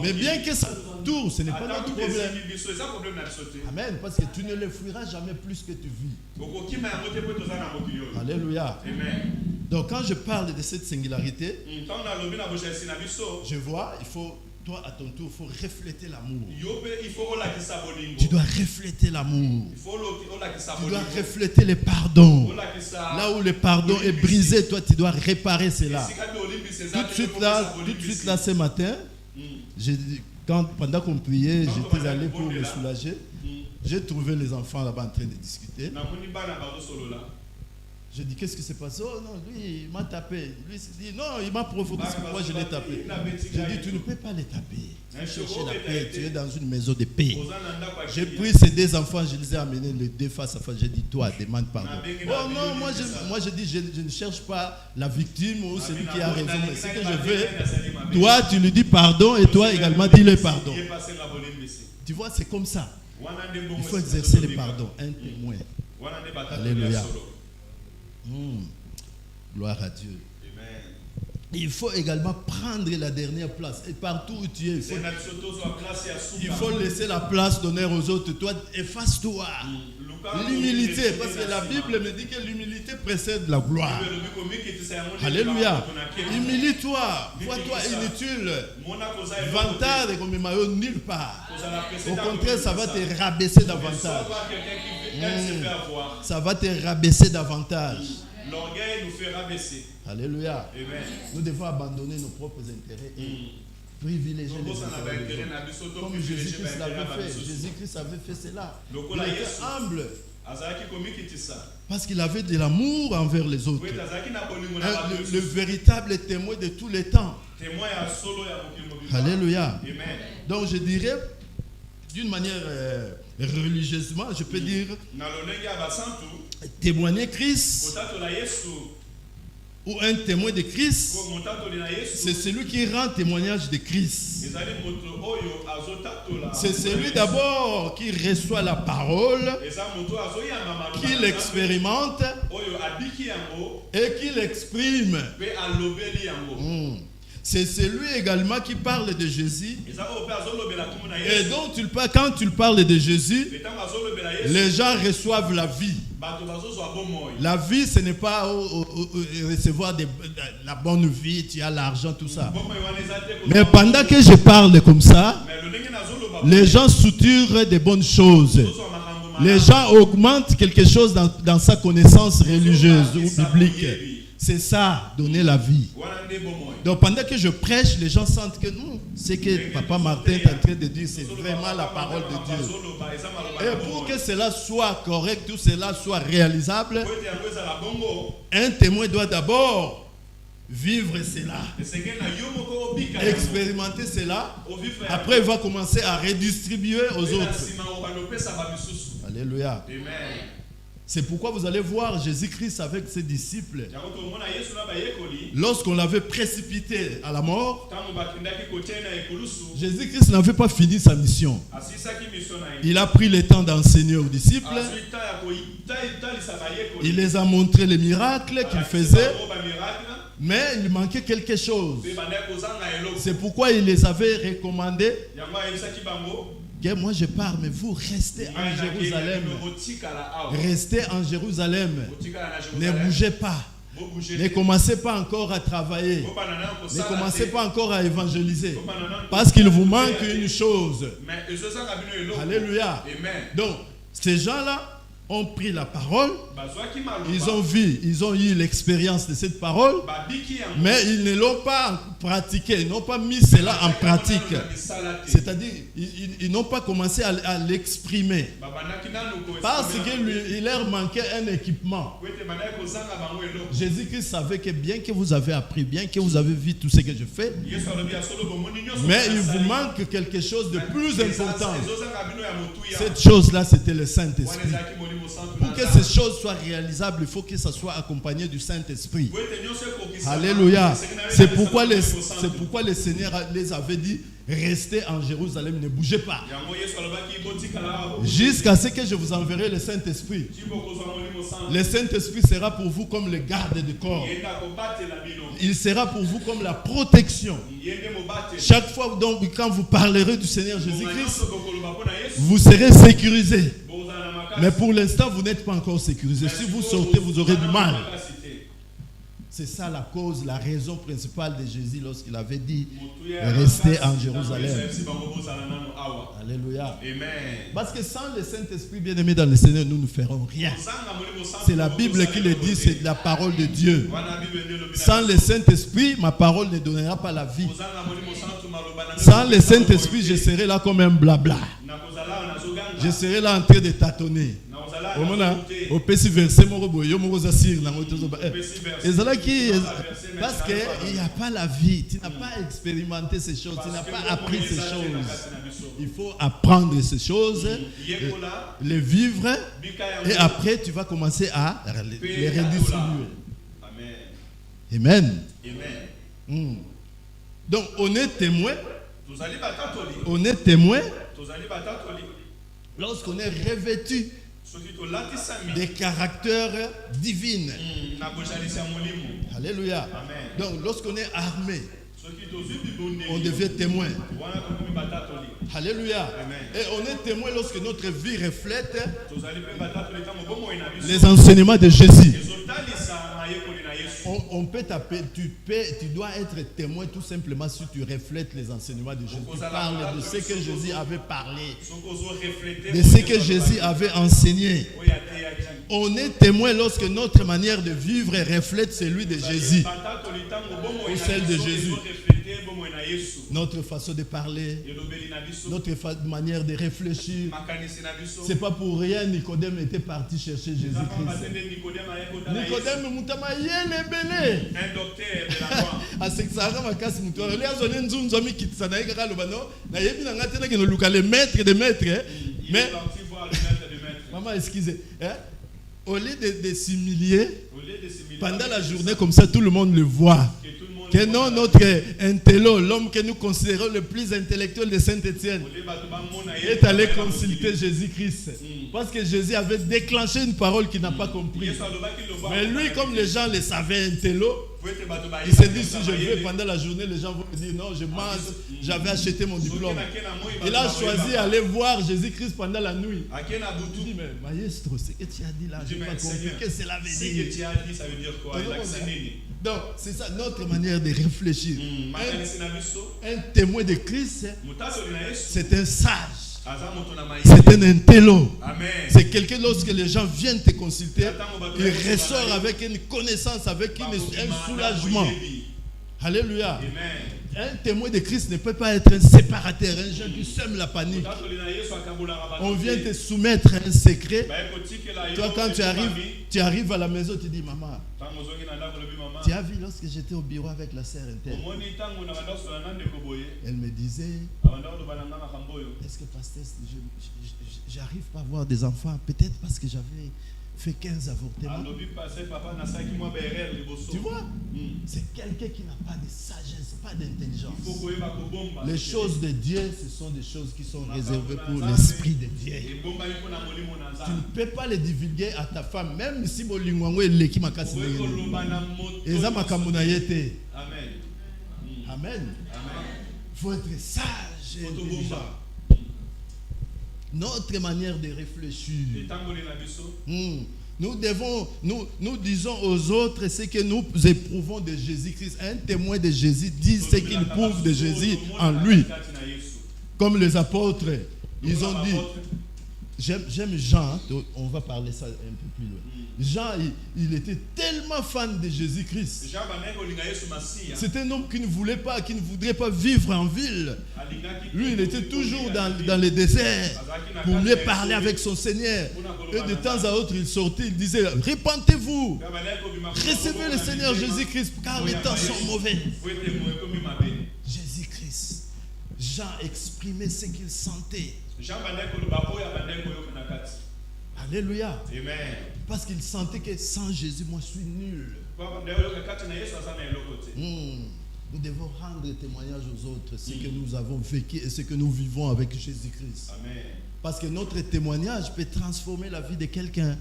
Mais bien que ça nous entoure, ce n'est pas notre problème. Amen. Parce que tu ne le fuiras jamais plus que tu vis. Alléluia. Donc quand je parle de cette singularité, je vois, il faut... Toi, à ton tour, il faut refléter l'amour. Tu dois refléter l'amour. Tu dois refléter le pardon. Là où le pardon est brisé, toi, tu dois réparer cela. Tout de suite là, ce matin, pendant qu'on priait, j'étais allé pour me soulager. J'ai trouvé les enfants là-bas en train de discuter. J'ai dit, qu'est-ce qui s'est passé? Oh non, lui, il m'a tapé. Lui, il s'est dit, non, il m'a provoqué, c'est pourquoi je l'ai tapé. J'ai dit, tu ne peux pas les taper. Tu cherches la paix, tu es dans une maison de paix. J'ai pris ces deux enfants, je les ai amenés les deux face à face. J'ai dit, toi, demande pardon. Oh non, moi je dis, je ne cherche pas la victime ou celui qui a raison, mais ce que je veux, toi, tu lui dis pardon et toi également, dis-le pardon. Tu vois, c'est comme ça. Il faut exercer le pardon, un témoin. Alléluia. Gloire à Dieu. Amen. Il faut également prendre la dernière place. Et partout où tu es, il faut laisser la place d'honneur aux autres. Toi, efface-toi. L'humilité, parce que la Bible me dit que l'humilité précède la gloire. Alléluia. Humilie-toi. Vois-toi inutile. Vantard et comme maillot nulle part. Au contraire, ça va te rabaisser davantage. Ça va te rabaisser davantage. L'orgueil nous fait rabaisser. Alléluia. Amen. Nous devons abandonner nos propres intérêts et privilégier les intérêts. Comme Jésus-Christ l'avait fait. Jésus-Christ avait fait cela. Il était humble. Parce qu'il avait de l'amour envers les autres. Le véritable témoin de tous les temps. Alléluia. Donc je dirais, d'une manière religieusement, je peux dire, témoigner Christ ou un témoin de Christ, c'est celui qui rend témoignage de Christ. C'est celui d'abord qui reçoit la parole, qui l'expérimente et qui l'exprime. C'est celui également qui parle de Jésus. Et donc, quand tu parles de Jésus, les gens reçoivent la vie. La vie, ce n'est pas recevoir la bonne vie, tu as l'argent, tout ça. Mais pendant que je parle comme ça, les gens soutirent des bonnes choses. Les gens augmentent quelque chose dans sa connaissance religieuse ou biblique. C'est ça, donner la vie. Donc pendant que je prêche, les gens sentent que ce que Papa Martin est en train de dire, c'est vraiment la parole de Dieu. Et pour que cela soit correct, tout cela soit réalisable, un témoin doit d'abord vivre cela, expérimenter cela. Après, il va commencer à redistribuer aux autres. Alléluia. C'est pourquoi vous allez voir Jésus-Christ avec ses disciples. Lorsqu'on l'avait précipité à la mort, Jésus-Christ n'avait pas fini sa mission. Il a pris le temps d'enseigner aux disciples. Il les a montré les miracles qu'il faisait. Mais il manquait quelque chose. C'est pourquoi il les avait recommandés. Moi je pars, mais vous restez en Jérusalem. Restez en Jérusalem. Ne bougez pas. Ne commencez pas encore à travailler. Ne commencez pas encore à évangéliser. Parce qu'il vous manque une chose. Alléluia. Donc, ces gens-là ont pris la parole, ils ont vu, ils ont eu l'expérience de cette parole, mais ils ne l'ont pas pratiqué, ils n'ont pas mis cela en pratique. C'est-à-dire, ils n'ont pas commencé à l'exprimer. Parce qu'il leur manquait un équipement. Jésus-Christ savait que bien que vous avez appris, bien que vous avez vu tout ce que je fais, mais il vous manque quelque chose de plus important. Cette chose-là, c'était le Saint-Esprit. Pour que ces choses soient réalisables, il faut que ça soit accompagné du Saint-Esprit. Alléluia. C'est pourquoi le Seigneur les avait dit, restez en Jérusalem, ne bougez pas. Jusqu'à ce que je vous enverrai le Saint-Esprit. Le Saint-Esprit sera pour vous comme le garde du corps. Il sera pour vous comme la protection. Chaque fois donc, quand vous parlerez du Seigneur Jésus-Christ, vous serez sécurisés. Mais pour l'instant, vous n'êtes pas encore sécurisé. Si vous sortez, vous aurez du mal. C'est ça la cause, la raison principale de Jésus lorsqu'il avait dit restez en Jérusalem. Alléluia. Parce que sans le Saint-Esprit bien-aimé dans le Seigneur, nous ne ferons rien. C'est la Bible qui le dit, c'est la parole de Dieu. Sans le Saint-Esprit, ma parole ne donnera pas la vie. Sans le Saint-Esprit, je serai là comme un blabla. Je serai là en train de tâtonner. Parce qu'il n'y a pas la vie. Tu n'as pas expérimenté ces choses. Tu n'as pas appris ces choses. Il faut apprendre ces choses, les vivre, et après tu vas commencer à les redistribuer. Amen. Donc on est témoin. On est témoin lorsqu'on est revêtu des caractères divins. Alléluia. Donc lorsqu'on est armé, on devient témoin. Alléluia. Et on est témoin lorsque notre vie reflète les enseignements de Jésus. On peut taper, tu dois être témoin tout simplement si tu reflètes les enseignements de Jésus. Tu parles de ce que Jésus avait parlé, de ce que Jésus avait enseigné. On est témoin lorsque notre manière de vivre reflète celui de Jésus ou celle de Jésus. Notre façon de parler, notre manière de réfléchir. C'est pas pour rien Nicodème était parti chercher Jésus-Christ. Nicodème mutama yele belé. Un docteur de la loi. A sexara makasi muto. Les azone nzunzo mi kitsana ikaka lobano. Na yebi na ngate na kino luka le maître de maître. Mais maman excusez. Au lieu de s'humilier, pendant la journée comme ça, tout le monde le voit. Que non, notre intello, l'homme que nous considérons le plus intellectuel de Saint-Étienne, est allé consulter Jésus-Christ. Parce que Jésus avait déclenché une parole qu'il n'a pas compris. Mais lui, comme les gens le savaient intello, il s'est dit, si je vais pendant la journée, les gens vont me dire, non, je mange, j'avais acheté mon diplôme. Il a choisi d'aller voir Jésus-Christ pendant la nuit. Il dit, mais maestro, ce que tu as dit là, je n'ai pas compris. Qu'est-ce que cela veut dire? Ce que tu as dit, ça veut dire quoi? Donc, c'est ça notre manière de réfléchir. Un témoin de Christ, c'est un sage. C'est un intello. C'est quelqu'un, lorsque les gens viennent te consulter, il ressort avec une connaissance, avec un soulagement. Alléluia. Un témoin de Christ ne peut pas être un séparateur, un gens qui sème la panique. On vient te soumettre un secret. Toi, quand tu arrives à la maison, tu dis, maman, tu as vu lorsque j'étais au bureau avec la sœur interne. Elle me disait, est-ce que pasteur, j'arrive pas à avoir des enfants? Peut-être parce que j'avais fait 15 avortements. Tu vois, c'est quelqu'un qui n'a pas de sagesse, pas d'intelligence. Les choses de Dieu, ce sont des choses qui sont réservées pour l'esprit de Dieu. Tu ne peux pas les divulguer à ta femme, même si bolingwango est l'équipe makasi. Amen. Il faut être sage et intelligent. Notre manière de réfléchir. Nous disons aux autres ce que nous éprouvons de Jésus-Christ. Un témoin de Jésus dit ce qu'il prouve de Jésus en lui. Comme les apôtres, ils ont dit. J'aime Jean, on va parler ça un peu plus loin. Jean, il était tellement fan de Jésus-Christ. C'était un homme qui ne voulait pas, qui ne voudrait pas vivre en ville. Lui, il était toujours dans les déserts pour mieux parler avec son Seigneur. Et de temps à autre, il sortait, il disait, repentez-vous, recevez le Seigneur Jésus-Christ, car les temps sont mauvais. Jésus-Christ, Jean exprimait ce qu'il sentait. Alléluia. Amen. Parce qu'il sentait que sans Jésus, moi je suis nul. Nous devons rendre témoignage aux autres ce que nous avons vécu et ce que nous vivons avec Jésus-Christ. Amen. Parce que notre témoignage peut transformer la vie de quelqu'un.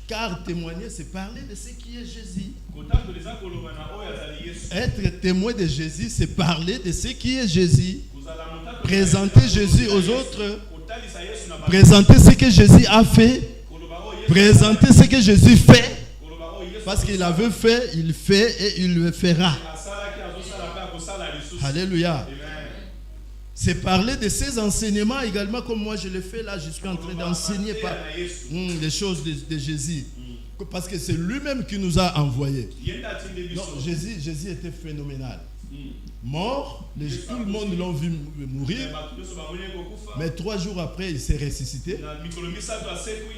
Car témoigner, c'est parler de ce qui est Jésus. Être témoin de Jésus, c'est parler de ce qui est Jésus. Présenter Jésus aux autres. Présenter ce que Jésus a fait. Présenter ce que Jésus fait. Parce qu'il avait fait, il fait et il le fera. Alléluia. C'est parler de ses enseignements également, comme moi je le fais là, je suis en train d'enseigner les choses de Jésus. Parce que c'est lui-même qui nous a envoyés. Non, Jésus était phénoménal. Mort, tout le monde l'a vu mourir. Mais 3 jours après, il s'est ressuscité.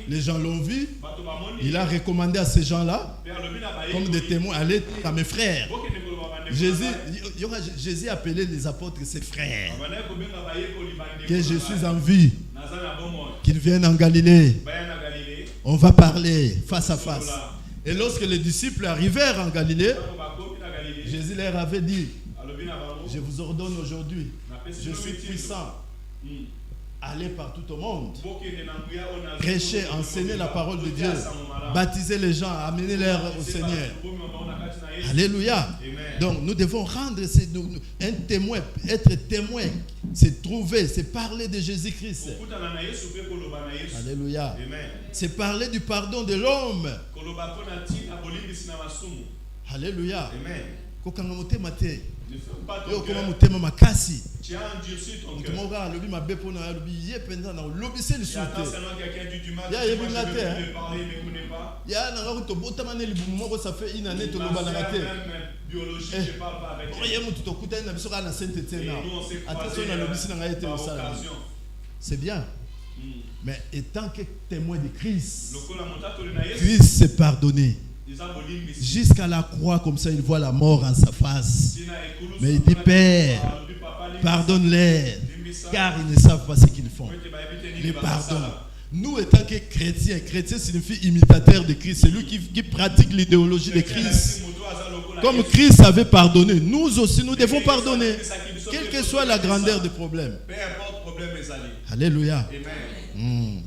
Les gens l'ont vu. Il a recommandé à ces gens-là, comme des témoins, allez à mes frères. Jésus appelait les apôtres ses frères. Que je suis en vie. Qu'ils viennent en Galilée. On va parler face à face. Et lorsque les disciples arrivèrent en Galilée, Jésus leur avait dit, je vous ordonne aujourd'hui, je suis puissant. Allez partout au monde. Prêchez, enseignez la parole de Dieu. Baptisez les gens, amenez-les au Seigneur. Alléluia. Donc nous devons rendre un témoin, être témoin, c'est trouver, c'est parler de Jésus-Christ. Alléluia. C'est parler du pardon de l'homme. Alléluia. Tu as endurci ton cœur. Il y a quelqu'un du mal qui ne parler, ne connaît pas. Il y a même biologie, je ne parle pas avec elle. C'est bien. Mais étant que témoin de Christ, Christ s'est pardonné. Jusqu'à la croix, comme ça, il voit la mort en sa face. Mais il dit, Père, pardonne-les, car ils ne savent pas ce qu'ils font. Les pardonne. Nous, étant que chrétiens, chrétien signifie imitateur de Christ. C'est lui qui pratique l'idéologie de Christ. Comme Christ avait pardonné, nous aussi, nous devons pardonner. Quelle que soit la grandeur du problème. Alléluia.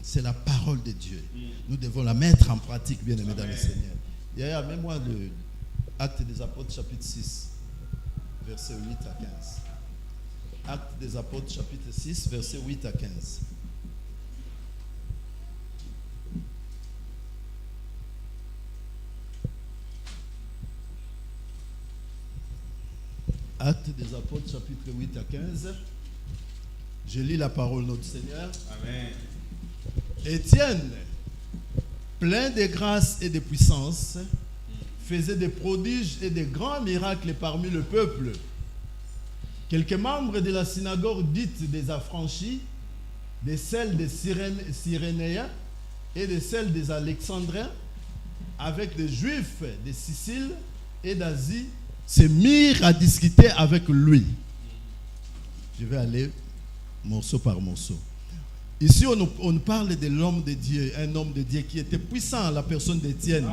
C'est la parole de Dieu. Nous devons la mettre en pratique, bien aimés dans le Seigneur. Il y a même moi le Actes des Apôtres chapitre 6, versets 8 à 15. Actes des Apôtres chapitre 6, versets 8 à 15. Actes des Apôtres, chapitre 8 à 15. Je lis la parole de notre Seigneur. Amen. Étienne, plein de grâce et de puissance, faisait des prodiges et des grands miracles parmi le peuple. Quelques membres de la synagogue dite des affranchis, de celle des Cyrénéens et de celle des Alexandriens, avec des Juifs de Sicile et d'Asie, se mirent à discuter avec lui. Je vais aller morceau par morceau. Ici, on parle de l'homme de Dieu, un homme de Dieu qui était puissant, la personne d'Étienne.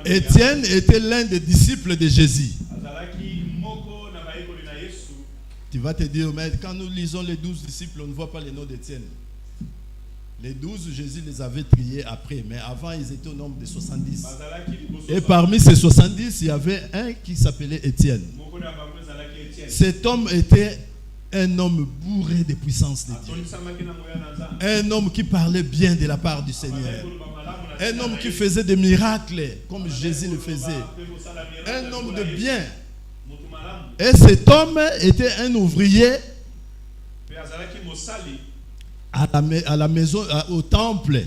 Étienne était l'un des disciples de Jésus. Tu vas te dire, mais quand nous lisons les 12 disciples, on ne voit pas les noms d'Étienne. Les 12, Jésus les avait triés après, mais avant, ils étaient au nombre de 70. Et parmi ces 70, il y avait un qui s'appelait Étienne. Cet homme était un homme bourré de puissance de Dieu. Un homme qui parlait bien de la part du Seigneur. Un homme qui faisait des miracles comme Jésus le faisait. Un homme de bien. Et cet homme était un ouvrier à la maison, au temple.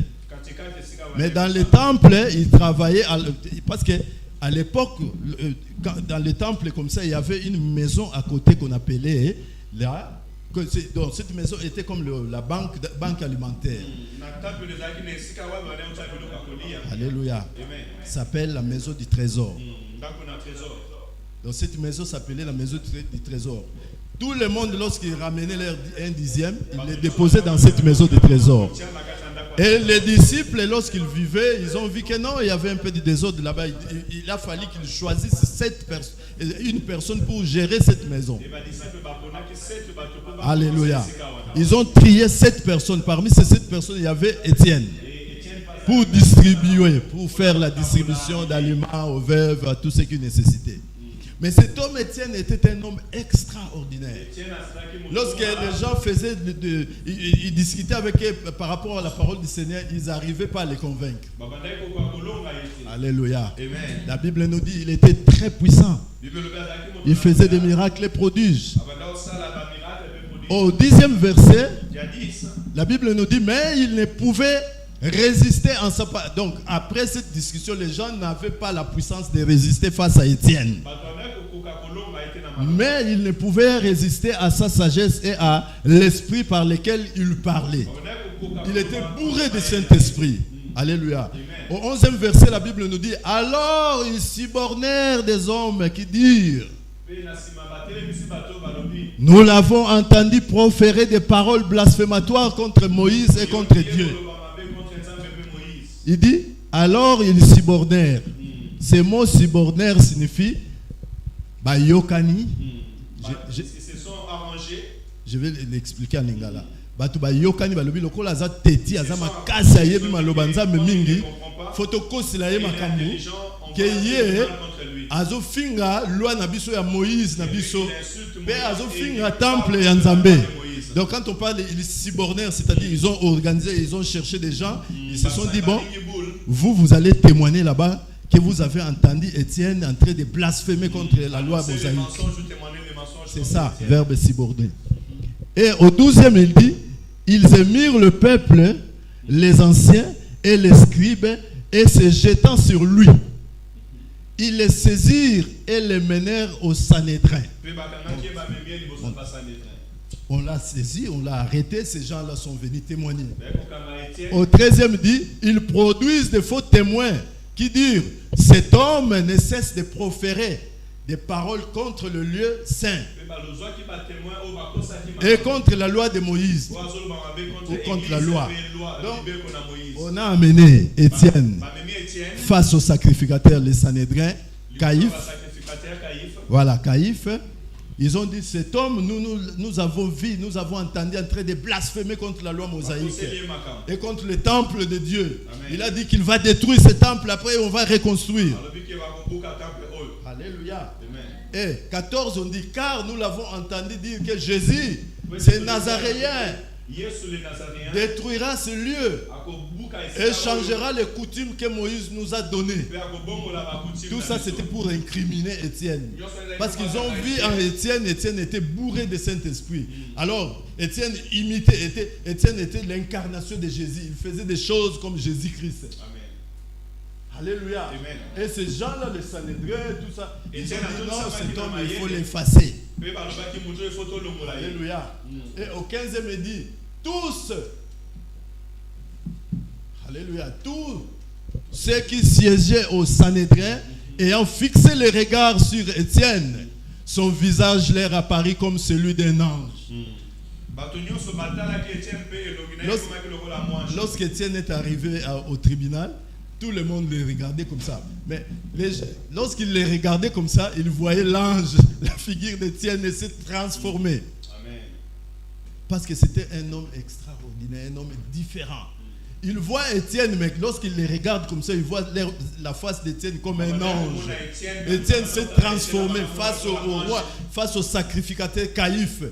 Mais dans le temple, il travaillait parce que à l'époque, dans le temple comme ça, il y avait une maison à côté qu'on appelait là. Donc cette maison était comme la banque alimentaire. Alléluia. Ça s'appelle la maison du trésor. Donc cette maison s'appelait la maison du trésor. Tout le monde, lorsqu'ils ramenaient leur 1/10, ils les déposaient dans cette maison du trésor. Et les disciples, lorsqu'ils vivaient, ils ont vu que non, il y avait un peu de désordre là-bas. Il a fallu qu'ils choisissent une personne pour gérer cette maison. Alléluia. Ils ont trié 7 personnes. Parmi ces 7 personnes, il y avait Étienne. Pour distribuer, pour faire la distribution d'aliments aux veuves, à tous ceux qui nécessitaient. Mais cet homme Étienne était un homme extraordinaire. Lorsque les gens ils discutaient avec eux par rapport à la parole du Seigneur, ils n'arrivaient pas à les convaincre. Alléluia. Amen. La Bible nous dit qu'il était très puissant. Il faisait des miracles et prodiges. Au 10e verset, la Bible nous dit, mais il ne pouvait résister en sa part. Donc après cette discussion, les gens n'avaient pas la puissance de résister face à Étienne. Mais il ne pouvait résister à sa sagesse et à l'esprit par lequel il parlait. Il était bourré de Saint-Esprit. Alléluia. Au 11e verset, la Bible nous dit, alors ils s'y bornèrent des hommes qui dirent, nous l'avons entendu proférer des paroles blasphématoires contre Moïse et contre Dieu. Il dit, alors ils s'y bornèrent. Ce mot s'y bornèrent signifie Bayokani. Ils se sont arrangés. Je vais l'expliquer en lingala. Batu bayokani balobi lokola za teti azama kasi ayebi maloba nzambe mingi. Fotokosi la ye makambu. Keye azo finga loi na biso ya Moïse na biso. Pe azo finga temple ya Nzambe. Donc quand on parle ils s'y bornèrent, c'est-à-dire ils ont organisé, ils ont cherché des gens, ils se sont dit bon, vous allez témoigner là-bas que vous avez entendu Étienne en train de blasphémer contre la loi mosaïque. C'est ça, verbe s'y borner. Et au 12e, il dit, ils émirent le peuple, les anciens et les scribes, et se jetant sur lui, ils les saisirent et les menèrent au Sanhédrin. On l'a saisi, on l'a arrêté, ces gens-là sont venus témoigner. Au 13e, dit, ils produisent de faux témoins qui disent, cet homme ne cesse de proférer des paroles contre le lieu saint et contre la loi de Moïse ou contre la loi. Donc, on a amené Étienne face au sacrificateur, les Sanhédrins, Caïphe. Voilà, Caïphe. Ils ont dit, cet homme, nous avons vu, nous avons entendu en train de blasphémer contre la loi mosaïque et contre le temple de Dieu. Amen. Il a dit qu'il va détruire ce temple, après on va reconstruire. Alléluia. Amen. Et 14, on dit, car nous l'avons entendu dire que Jésus, c'est Nazaréen, détruira ce lieu et changera les coutumes que Moïse nous a données. Tout ça, c'était pour incriminer Étienne. Parce qu'ils ont vu en Étienne était bourré de Saint-Esprit. Alors, Étienne était l'incarnation de Jésus. Il faisait des choses comme Jésus-Christ. Alléluia. Amen. Et ces gens-là, les Sanhédrin, tout ça, ils ont dit non, cet homme, il faut l'effacer. Alléluia. Et au 15e, il dit, tous, alléluia, tous ceux qui siégeaient au Sanhédrin, ayant fixé les regards sur Étienne, son visage leur apparut comme celui d'un ange. Lorsqu'Étienne est arrivé au tribunal, tout le monde les regardait comme ça. Mais lorsqu'il les regardait comme ça, il voyait l'ange, la figure d'Étienne se transformer. Amen. Parce que c'était un homme extraordinaire, un homme différent. Il voit Étienne, mais lorsqu'il les regarde comme ça, il voit la face d'Étienne comme un ange. Étienne s'est transformé face au roi, face au sacrificateur Caïphe.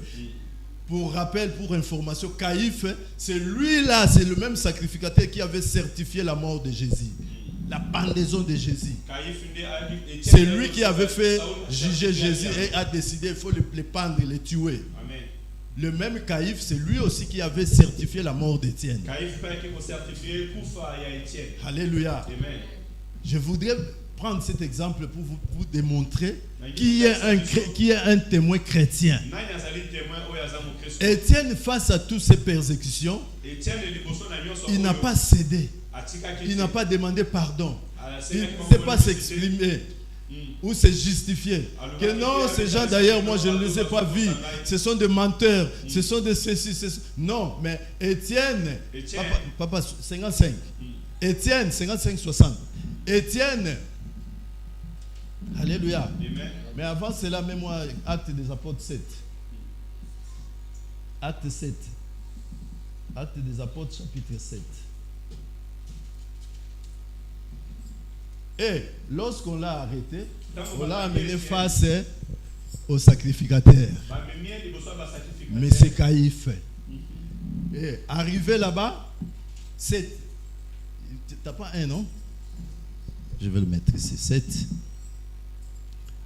Pour rappel, pour information, Caïphe, c'est lui-là, c'est le même sacrificateur qui avait certifié la mort de Jésus. La pendaison de Jésus. C'est lui qui avait fait juger Jésus et a décidé qu'il faut les pendre, les tuer. Amen. Le même Caïphe, c'est lui aussi qui avait certifié la mort d'Étienne. Alléluia. Amen. Je voudrais prendre cet exemple pour vous démontrer qui est un témoin chrétien. Étienne, face à toutes ces persécutions, il n'a pas cédé. Il n'a pas demandé pardon. Il ne sait pas s'exprimer ou se justifier. Que non, ces gens d'ailleurs, moi je ne les ai pas vus. Ce sont des menteurs. Ce sont des ceci. Non, mais Étienne, papa 55. Étienne, 55-60. Étienne, alléluia. Amen. Mais avant cela, mets-moi Actes des Apôtres 7. Acte 7. Actes des Apôtres, chapitre 7. Et lorsqu'on l'a arrêté, on l'a amené face au sacrificateur. Mais c'est Caïphe. Et arrivé là-bas, c'est... Tu n'as pas un, non? Je vais le mettre ici. 7.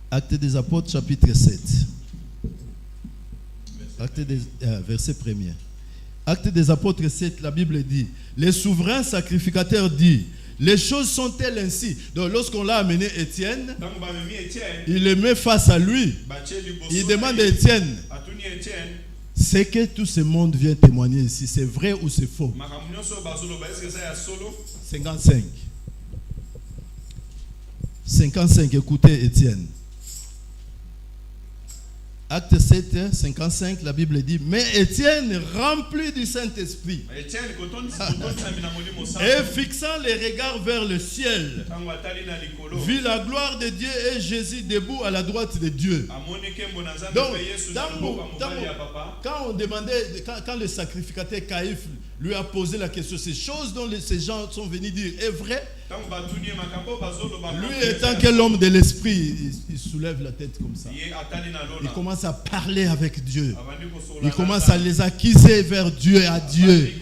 Actes des Apôtres, chapitre 7. Verset 1er. Actes des Apôtres 7, la Bible dit, les souverains sacrificateurs disent, les choses sont-elles ainsi? Donc lorsqu'on l'a amené Étienne, il le met face à lui. Il demande à Étienne, c'est que tout ce monde vient témoigner ici, c'est vrai ou c'est faux? 55. 55, écoutez Étienne. Acte 7, 55, la Bible dit, mais Étienne, rempli du Saint-Esprit, et fixant les regards vers le ciel, vit la gloire de Dieu et Jésus debout à la droite de Dieu. Donc, quand on demandait, quand le sacrificateur Caïphe lui a posé la question, ces choses dont ces gens sont venus dire est vrai? Lui étant que l'homme de l'esprit, il soulève la tête comme ça. Il commence à parler avec Dieu. Il commence à les accuser vers Dieu, à Dieu.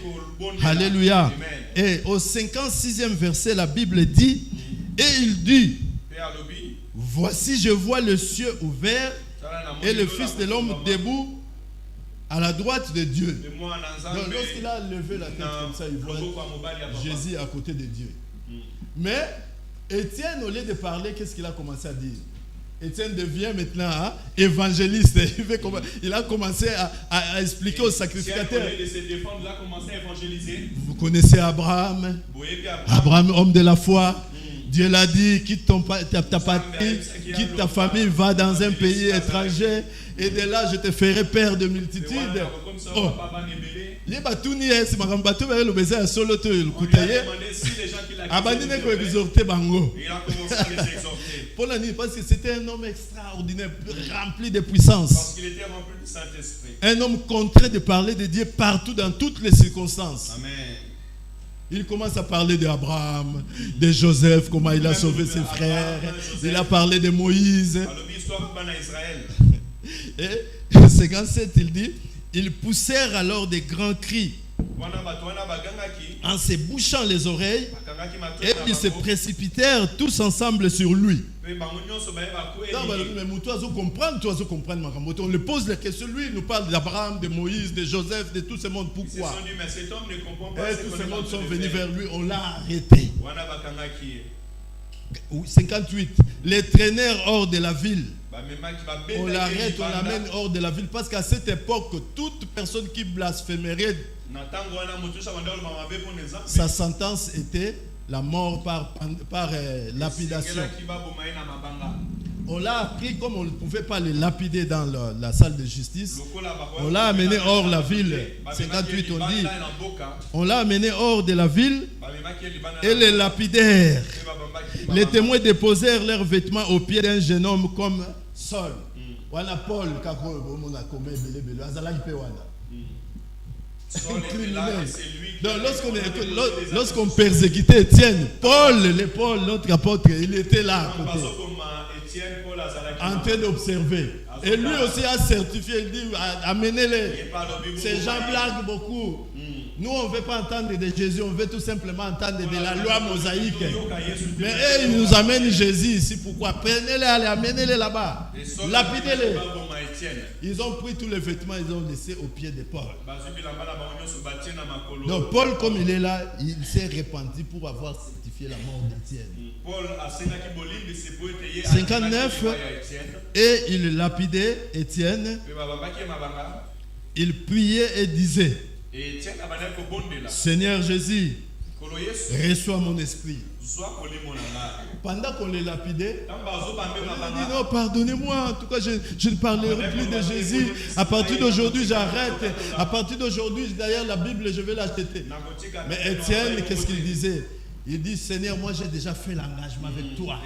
Alléluia. Et au 56e verset, la Bible dit, et il dit, voici je vois le ciel ouvert et le Fils de l'homme debout à la droite de Dieu. Donc lorsqu'il a levé la tête comme ça, il voit Jésus à côté de Dieu. Mais Étienne, au lieu de parler, qu'est-ce qu'il a commencé à dire? Étienne devient maintenant évangéliste. Il a commencé à expliquer aux sacrificateurs. Vous connaissez Abraham? Abraham, homme de la foi. Dieu l'a dit, quitte ta patrie, quitte ta famille, va dans un pays étranger, et de là je te ferai père de multitudes. Oh. Il a demandé si les gens qui l'ont exhorté. Il a commencé à les exhorter. Parce que c'était un homme extraordinaire, rempli de puissance. Parce qu'il était rempli du Saint-Esprit. Un homme contraint de parler de Dieu partout, dans toutes les circonstances. Amen. Il commence à parler d'Abraham, de Joseph, comment il a sauvé ses frères. Il a parlé de Moïse. Et 57, il dit, Ils poussèrent alors des grands cris en se bouchant les oreilles et ils se précipitèrent tous ensemble sur lui. On lui pose la question, lui il nous parle d'Abraham, de Moïse, de Joseph, de tout ce monde. Pourquoi? Et tous ces mondes sont venus vers lui, on l'a arrêté. 58. Les traînèrent hors de la ville. On l'arrête, on l'amène hors de la ville parce qu'à cette époque, toute personne qui blasphémerait, sa sentence était la mort par lapidation. On l'a appris comme on ne pouvait pas les lapider dans la salle de justice. On l'a amené hors la ville. 58, on dit. On l'a amené hors de la ville et les lapidèrent. Les témoins déposèrent leurs vêtements aux pieds d'un jeune homme comme Saul. Wana Paul, donc lorsqu'on persécutait Étienne, Paul, notre apôtre, il était là à côté, en train d'observer. Et lui aussi a certifié, il dit, amenez-les. Ces gens blaguent beaucoup. Nous, on ne veut pas entendre de Jésus, on veut tout simplement entendre de la loi mosaïque. Mais eux, ils nous amènent Jésus ici. Pourquoi? Prenez-les, allez, amenez-les là-bas. Lapidez-les. Ils ont pris tous les vêtements, ils ont laissé au pied de Paul. Donc Paul, comme il est là, il s'est repenti pour avoir certifié la mort d'Étienne. 59. Et il lapidait Étienne. Il priait et disait: Seigneur Jésus, reçois mon esprit. Pendant qu'on les lapidait, on dit non, pardonnez-moi, en tout cas je ne parlerai plus de Jésus. À partir d'aujourd'hui, j'arrête. À partir d'aujourd'hui, d'ailleurs la Bible, je vais l'acheter. Mais Étienne, qu'est-ce qu'il disait? Il dit: Seigneur, moi j'ai déjà fait l'engagement avec toi.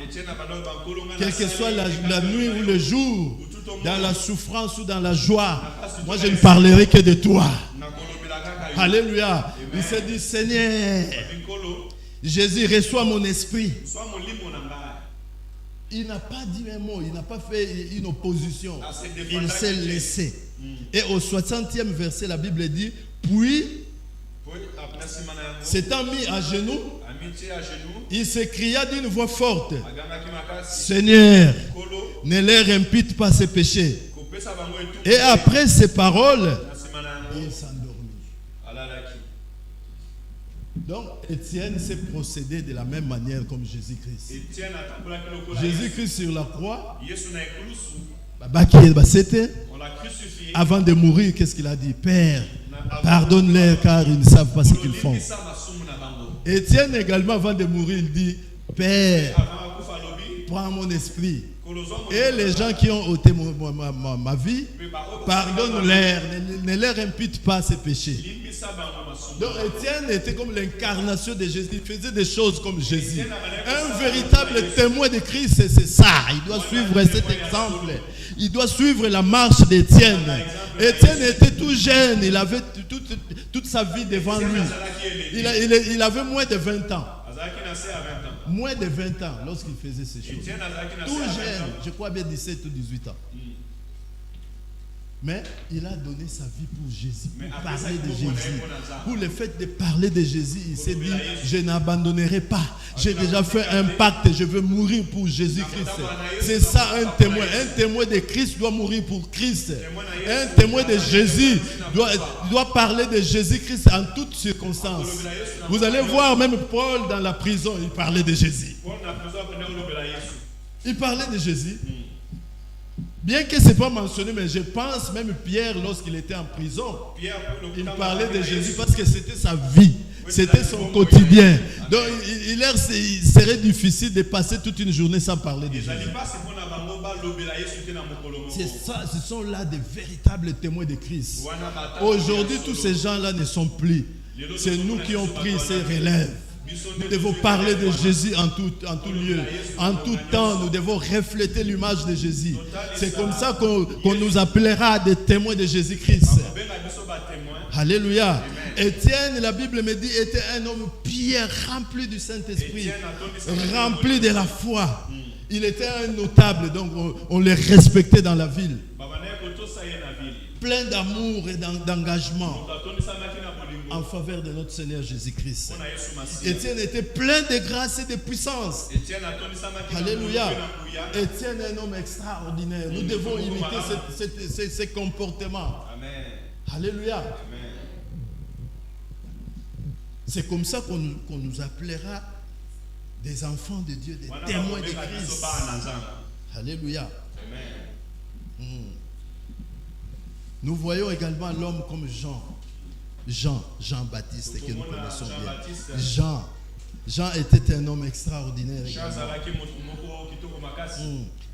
Quelle que soit la nuit ou le jour, dans la souffrance ou dans la joie, moi je ne parlerai que de toi. Alléluia. Il s'est dit: Seigneur, Jésus, reçois mon esprit. Il n'a pas dit un mot, il n'a pas fait une opposition. Il s'est laissé. Et au 60e verset, la Bible dit: puis, s'étant mis à genoux, il s'écria d'une voix forte: Seigneur, ne leur impute pas ses péchés. Et après ces paroles, il s'endormit. Donc, Étienne s'est procédé de la même manière comme Jésus-Christ. Jésus-Christ sur la croix, avant de mourir, qu'est-ce qu'il a dit? Père, pardonne-leur car ils ne savent pas ce qu'ils font. Étienne également, avant de mourir, il dit: Père, prends mon esprit. Et les gens qui ont ôté ma vie, pardonne-leur, ne leur impute pas ses péchés. Donc Étienne était comme l'incarnation de Jésus. Il faisait des choses comme Jésus. Un véritable témoin de Christ, c'est ça. Il doit suivre cet exemple. Il doit suivre la marche d'Étienne. Étienne était tout jeune. Il avait toute sa vie devant lui. Il avait moins de 20 ans. Moins de 20 ans lorsqu'il faisait ces choses. Tout jeune, je crois bien 17 ou 18 ans. Mais il a donné sa vie pour Jésus, pour parler de Jésus. Pour le fait de parler de Jésus, il s'est dit: je n'abandonnerai pas. J'ai déjà fait un pacte, je veux mourir pour Jésus-Christ. C'est ça un témoin. Un témoin de Christ doit mourir pour Christ. Un témoin de Jésus doit parler de Jésus-Christ en toutes circonstances. Vous allez voir même Paul dans la prison, il parlait de Jésus. Il parlait de Jésus. Bien que ce n'est pas mentionné, mais je pense même Pierre, lorsqu'il était en prison, il parlait de Jésus parce que c'était sa vie, c'était son quotidien. Donc il serait difficile de passer toute une journée sans parler de Jésus. C'est ça, ce sont là des véritables témoins de Christ. Aujourd'hui, tous ces gens-là ne sont plus. C'est nous qui avons pris ces relèves. Nous devons parler de Jésus en tout lieu, en tout temps. Nous devons refléter l'image de Jésus. C'est comme ça qu'on nous appellera des témoins de Jésus-Christ. Alléluia. Étienne, la Bible me dit, était un homme pieux, rempli du Saint-Esprit, rempli de la foi. Il était un notable, donc on le respectait dans la ville. plein d'amour et d'engagement en faveur de notre Seigneur Jésus-Christ. Étienne était plein de grâce et de puissance. Alléluia. Étienne est un homme extraordinaire. Nous devons imiter ces comportements. Amen. Alléluia. Amen. C'est comme ça qu'on nous appellera des enfants de Dieu, des témoins de Christ. Alléluia. Amen. Nous voyons également l'homme comme Jean-Baptiste, que nous connaissons bien. Jean était un homme extraordinaire.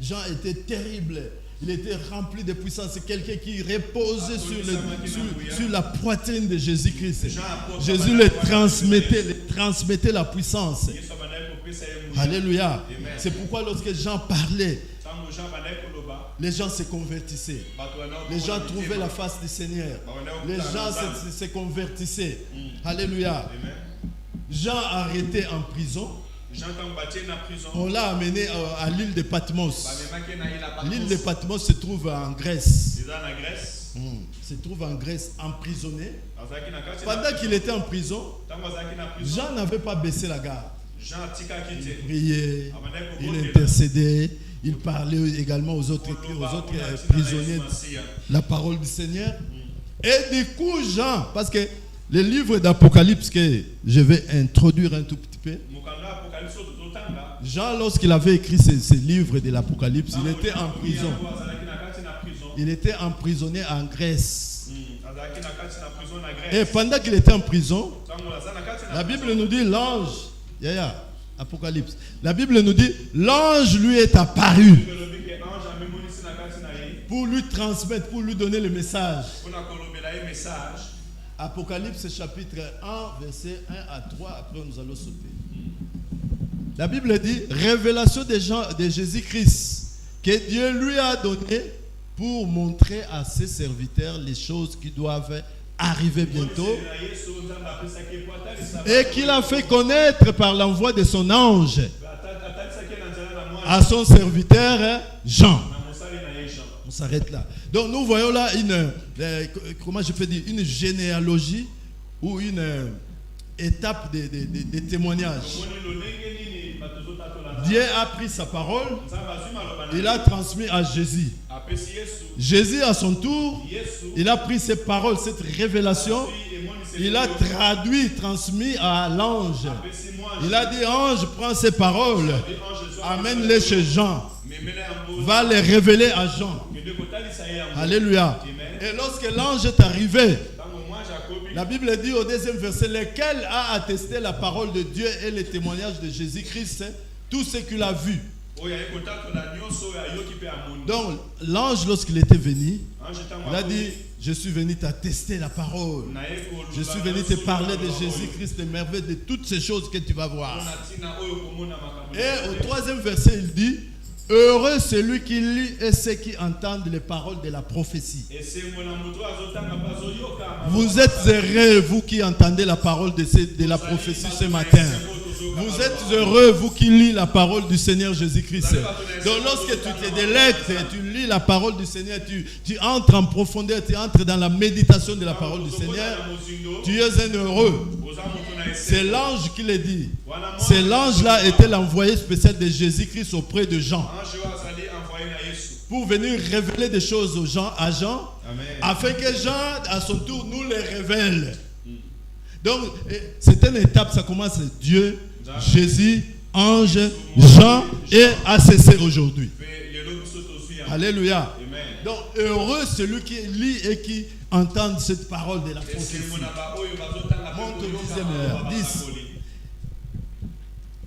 Jean était terrible. Il était rempli de puissance. C'est quelqu'un qui reposait sur la poitrine de Jésus-Christ. Jésus le transmettait la puissance. Alléluia. C'est pourquoi lorsque Jean parlait, les gens se convertissaient. Les gens trouvaient la face du Seigneur. Les gens se convertissaient. Alléluia. Jean arrêté en prison. On l'a amené à l'île de Patmos. L'île de Patmos se trouve en Grèce. Se trouve en Grèce, emprisonné. Pendant qu'il était en prison, Jean n'avait pas baissé la garde. Il priait, il intercédait, il parlait également aux autres prisonniers la parole du Seigneur. Et du coup, Jean, parce que le livre d'Apocalypse que je vais introduire un tout petit peu, Jean, lorsqu'il avait écrit ce livre de l'Apocalypse, il était en prison. Il était emprisonné en Grèce. Et pendant qu'il était en prison, la Bible nous dit l'ange, Apocalypse, la Bible nous dit l'ange lui est apparu pour lui transmettre, pour lui donner le message. Apocalypse chapitre 1, verset 1 à 3, après nous allons sauter. La Bible dit révélation de Jésus-Christ que Dieu lui a donné pour montrer à ses serviteurs les choses qui doivent arriver bientôt et qu'il a fait connaître par l'envoi de son ange à son serviteur Jean. On s'arrête là. Donc nous voyons là une généalogie ou une étape de témoignage. Dieu a pris sa parole, il a transmis à Jésus. Jésus à son tour, il a pris ses paroles, cette révélation, il a transmis à l'ange. Il a dit, ange, prends ces paroles, amène-les chez Jean, va les révéler à Jean. Alléluia. Et lorsque l'ange est arrivé, la Bible dit au deuxième verset, lequel a attesté la parole de Dieu et le témoignage de Jésus-Christ, tout ce qu'il a vu. Donc l'ange, lorsqu'il était venu, il a dit, je suis venu t'attester la parole. Je suis venu te parler de Jésus-Christ, des merveilles, de toutes ces choses que tu vas voir. Et au troisième verset, il dit, heureux celui qui lit et ceux qui entendent les paroles de la prophétie. Vous êtes heureux, vous qui entendez la parole de la prophétie ce matin. Vous êtes heureux, vous qui lisez la parole du Seigneur Jésus-Christ. Donc lorsque tu te délectes, tu lis la parole du Seigneur, tu entres en profondeur, tu entres dans la méditation de la parole du Seigneur, tu es un heureux. C'est l'ange qui le dit. C'est l'ange-là était l'envoyé spécial de Jésus-Christ auprès de Jean. Pour venir révéler des choses à Jean, afin que Jean, à son tour, nous les révèle. Donc, c'est une étape, ça commence Dieu, Jésus, ange, Jean et ACC aujourd'hui. Alléluia. Donc, heureux celui qui lit et qui entend cette parole de la prophétie. Monte au 10e 10.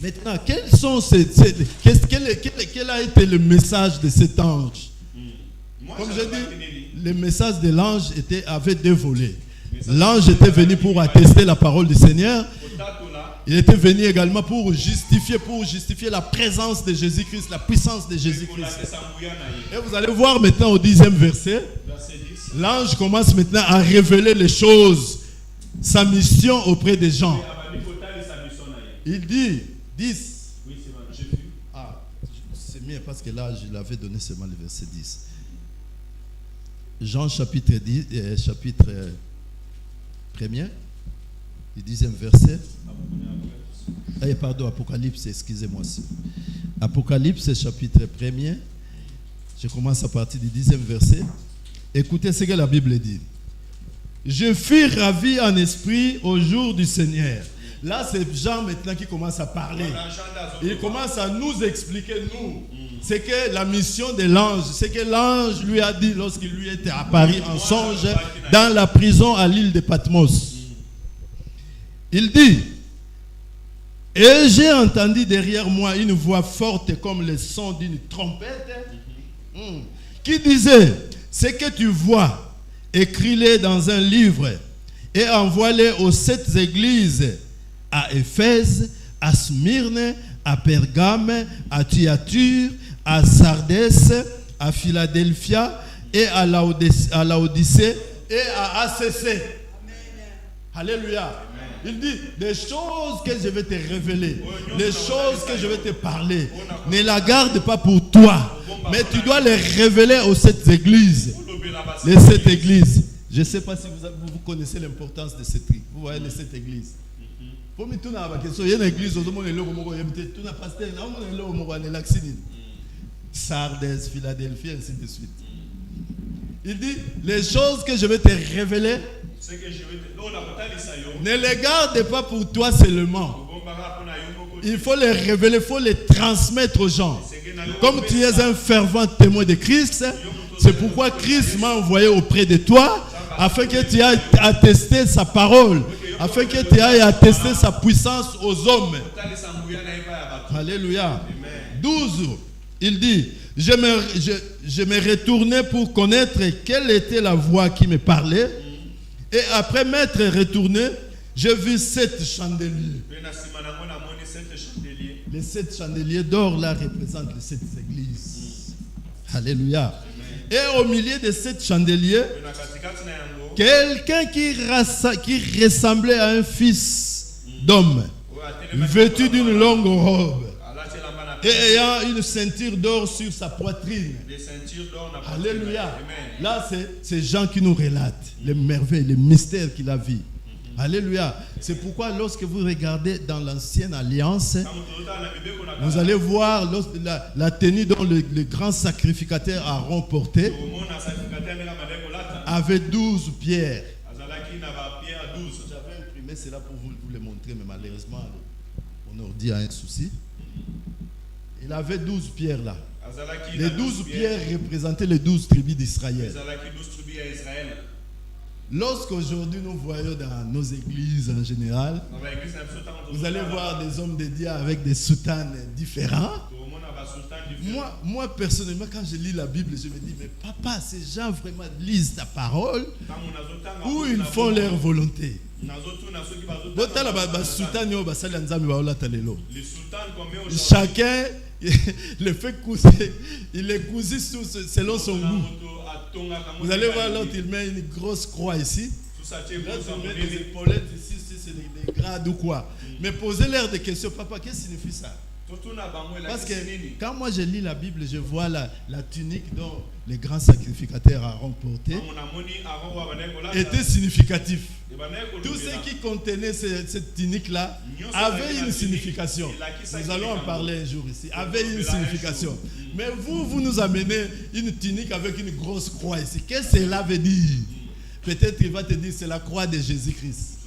Maintenant, quel a été le message de cet ange? Comme je dis, le message de l'ange avait deux volets. L'ange était venu pour attester la parole du Seigneur. Il était venu également pour justifier la présence de Jésus-Christ, la puissance de Jésus-Christ. Et vous allez voir maintenant au 10e verset, l'ange commence maintenant à révéler les choses, sa mission auprès des gens. Il dit, 10. Ah, c'est mieux parce que là, je l'avais donné seulement le verset 10. Jean chapitre 10, chapitre 1er, le 10e verset. Pardon, Apocalypse, excusez-moi. Apocalypse chapitre 1er, je commence à partir du 10e verset. Écoutez ce que la Bible dit. Je fus ravi en esprit au jour du Seigneur. Là, c'est Jean maintenant qui commence à parler. Il commence à nous expliquer, nous, c'est que la mission de l'ange, c'est que l'ange lui a dit lorsqu'il lui était apparu en songe dans la prison à l'île de Patmos. Il dit, et j'ai entendu derrière moi une voix forte comme le son d'une trompette qui disait, ce que tu vois, écris-le dans un livre et envoie-le aux 7 églises, à Éphèse, à Smyrne, à Pergame, à Thyatire, à Sardès, à Philadelphia et à Laodicée et à ACC. Amen. Alléluia. Amen. Il dit, les choses que je vais te révéler, les choses que je vais te parler, ne la garde pas pour toi, mais tu dois les révéler aux 7 églises. Les 7 églises. Je ne sais pas si vous connaissez l'importance de ces trucs. Vous voyez les 7 églises. Pour moi, il y a une église, Sardès, Philadelphie, ainsi de suite. Il dit, les choses que je vais te révéler, ne les garde pas pour toi seulement. Il faut les révéler, il faut les transmettre aux gens. Comme tu es un fervent témoin de Christ, c'est pourquoi Christ m'a envoyé auprès de toi, afin que tu aies attesté sa parole, afin que tu aies attesté sa puissance aux hommes. Alléluia. 12, il dit, je me retournais pour connaître quelle était la voix qui me parlait, et après m'être retourné, j'ai vu 7 chandeliers. Les 7 chandeliers d'or là représentent les 7 églises. Alléluia. Et au milieu de 7 chandeliers, quelqu'un qui ressemblait à un fils d'homme, vêtu d'une longue robe et ayant une ceinture d'or sur sa poitrine. Alléluia. Là, c'est ces gens qui nous relatent les merveilles, les mystères qu'il a vus. Alléluia. C'est pourquoi lorsque vous regardez dans l'ancienne alliance, vous allez voir la tenue dont le grand sacrificateur Aaron portait avait 12 pierres. J'avais imprimé cela pour vous le montrer, mais malheureusement, mon ordi a un souci. Il avait 12 pierres là. Les 12 pierres représentaient les 12 tribus d'Israël. Lorsqu'aujourd'hui nous voyons dans nos églises en général, vous allez voir des hommes de Dieu avec des soutanes différents. Moi personnellement, quand je lis la Bible, je me dis, mais papa, ces gens vraiment lisent ta parole ou ils font leur volonté? Chacun le fait couser, il est cousu selon son goût. Vous allez voir, l'autre il met une grosse croix ici, l'autre il met des épaulettes ici, c'est des grades ou quoi. Mais posez-leur des questions, papa, qu'est-ce que signifie ça? Parce que quand moi je lis la Bible, je vois la tunique dont les grands sacrificateurs Aaron portait était significatif. Tout ce qui contenait cette tunique-là avait une signification. Nous allons en parler un jour ici. Avait une signification. Mais vous nous amenez une tunique avec une grosse croix ici. Qu'est-ce que cela veut dire? Peut-être qu'il va te dire c'est la croix de Jésus-Christ.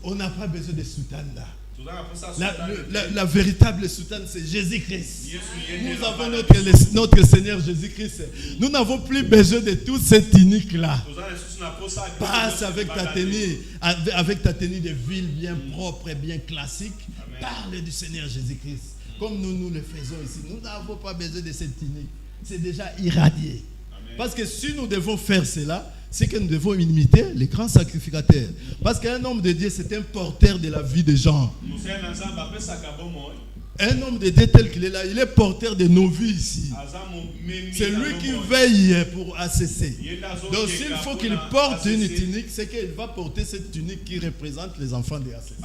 On n'a pas besoin de soutane là. La véritable soutane, c'est Jésus-Christ. Nous avons notre Seigneur Jésus-Christ. Nous n'avons plus besoin de toute cette tunique-là. Passe avec ta tenue de ville bien propre et bien classique. Parle du Seigneur Jésus-Christ. Comme nous le faisons ici. Nous n'avons pas besoin de cette tunique. C'est déjà irradié. Parce que si nous devons faire cela, c'est que nous devons imiter les grands sacrificateurs. Parce qu'un homme de Dieu, c'est un porteur de la vie des gens. Un homme de Dieu tel qu'il est là, il est porteur de nos vies ici. C'est lui qui veille pour ACC. Donc s'il faut qu'il porte une tunique, c'est qu'il va porter cette tunique qui représente les enfants de ACC.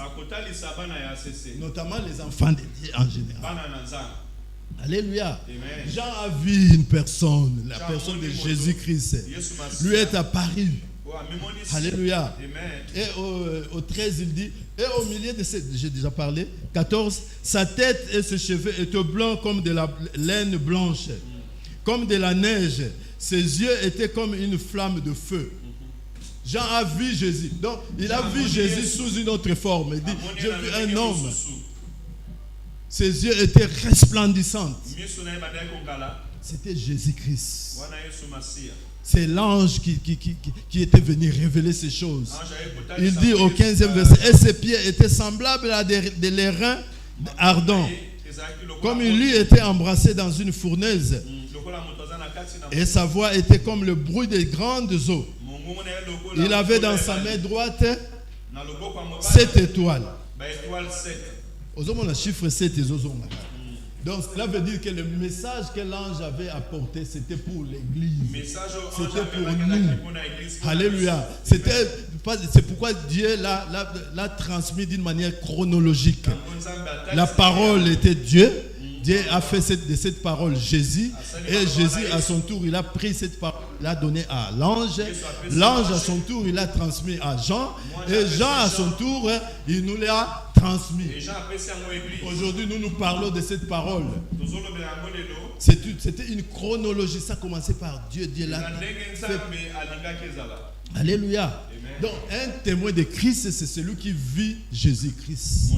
Notamment les enfants de Dieu en général. Alléluia. Amen. Jean a vu une personne, la personne de Jésus-Christ. Lui est apparu. Alléluia. Amen. Et au 13, il dit, et au milieu de ces, j'ai déjà parlé, 14, sa tête et ses cheveux étaient blancs comme de la laine blanche, comme de la neige. Ses yeux étaient comme une flamme de feu. Jean a vu Jésus. Donc, il a vu Jésus sous une autre forme. Il dit, j'ai vu un homme. Ses yeux étaient resplendissants. C'était Jésus-Christ. C'est l'ange qui était venu révéler ces choses. Il dit au 15e verset, et ses pieds étaient semblables à des lérins ardents, comme il lui était embrassé dans une fournaise. Et sa voix était comme le bruit des grandes eaux. Il avait dans sa main droite 7 étoiles. Le chiffre 7 est donc cela veut dire que le message que l'ange avait apporté, c'était pour l'église. C'était pour nous. Alléluia. C'est pourquoi Dieu l'a transmis d'une manière chronologique. La parole était Dieu. Dieu a fait de cette parole Jésus. Et Jésus, à son tour, il a pris cette parole, l'a donnée à l'ange. L'ange, à son tour, il l'a transmis à Jean. Et Jean, à son tour, il nous l'a transmis. Aujourd'hui, nous parlons de cette parole. C'était une chronologie. Ça commençait par Dieu. Dieu l'a fait. Alléluia. Donc, un témoin de Christ, c'est celui qui vit Jésus-Christ.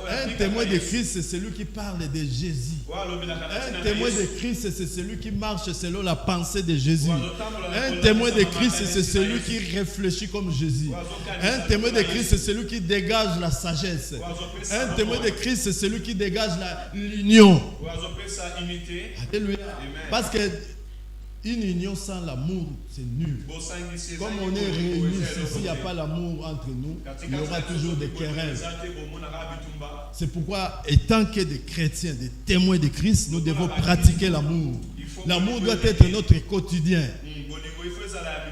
Un témoin de Christ, c'est celui qui parle de Jésus. Un témoin de Christ, c'est celui qui marche selon la pensée de Jésus. Un témoin de Christ, c'est celui qui réfléchit comme Jésus. Un témoin de Christ, c'est celui qui dégage la sagesse. Un témoin de Christ, c'est celui qui dégage l'union. Alléluia. Parce que une union sans l'amour, c'est nul. Comme on est réunis, s'il n'y a pas l'amour entre nous, il y aura toujours des querelles. C'est pourquoi, étant que des chrétiens, des témoins de Christ, nous devons pratiquer l'amour. L'amour doit être notre quotidien.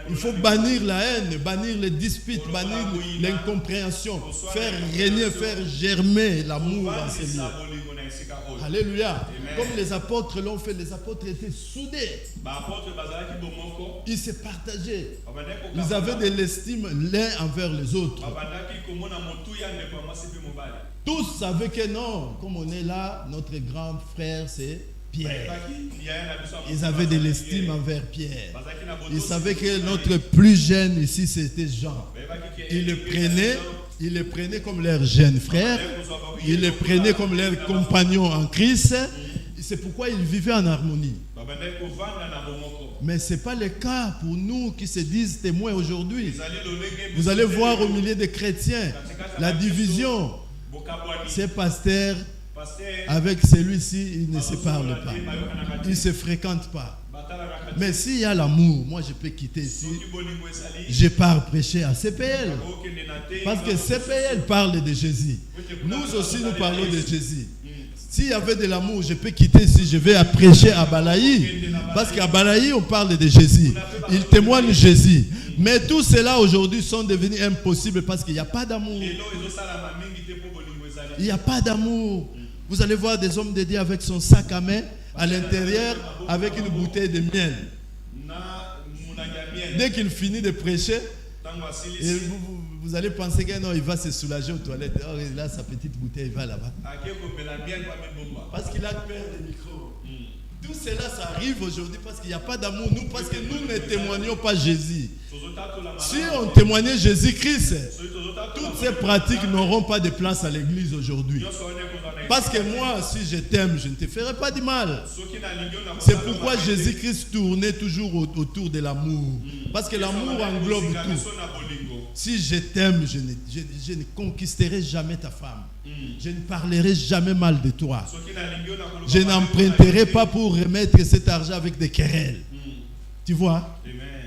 Il faut bannir la haine, bannir les disputes, bannir l'incompréhension, faire régner, faire germer l'amour dans ces lieux. Alléluia. Amen. Comme les apôtres l'ont fait, les apôtres étaient soudés. Ils se partageaient. Ils avaient de l'estime l'un envers les autres. Tous savaient que non, comme on est là, notre grand frère c'est Pierre. Ils avaient de l'estime envers Pierre. Ils savaient que notre plus jeune ici c'était Jean. Ils le prenaient comme leur jeune frère. Ils le prenaient comme leur compagnon en Christ. C'est pourquoi ils vivaient en harmonie. Mais ce n'est pas le cas pour nous qui se disent témoins aujourd'hui. Vous allez voir au milieu des chrétiens la division. Ces pasteurs, avec celui-ci, ils ne se parlent pas. Ils ne se fréquentent pas. Mais s'il y a l'amour, moi je peux quitter ici. Je pars prêcher à CPL. Parce que CPL parle de Jésus. Nous aussi nous parlons de Jésus. S'il y avait de l'amour, je peux quitter ici. Je vais prêcher à Balaï. Parce qu'à Balaï, on parle de Jésus. Il témoigne Jésus. Mais tout cela aujourd'hui sont devenus impossibles parce qu'il n'y a pas d'amour. Il n'y a pas d'amour. Vous allez voir des hommes de Dieu avec son sac à main. À l'intérieur, avec une bouteille de miel. Dès qu'il finit de prêcher, et vous allez penser qu'il va se soulager aux toilettes. Oh, là, sa petite bouteille, il va là-bas. Parce qu'il a peur des micros. Tout cela, ça arrive aujourd'hui parce qu'il n'y a pas d'amour. Nous, parce que nous ne témoignons pas Jésus. Si on témoignait Jésus-Christ, toutes ces pratiques n'auront pas de place à l'église aujourd'hui. Parce que moi, si je t'aime, je ne te ferai pas du mal. C'est pourquoi Jésus-Christ tournait toujours autour de l'amour. Parce que l'amour englobe tout. Si je t'aime, je ne conquisterai jamais ta femme. Je ne parlerai jamais mal de toi. Je n'emprunterai pas pour remettre cet argent avec des querelles. Tu vois?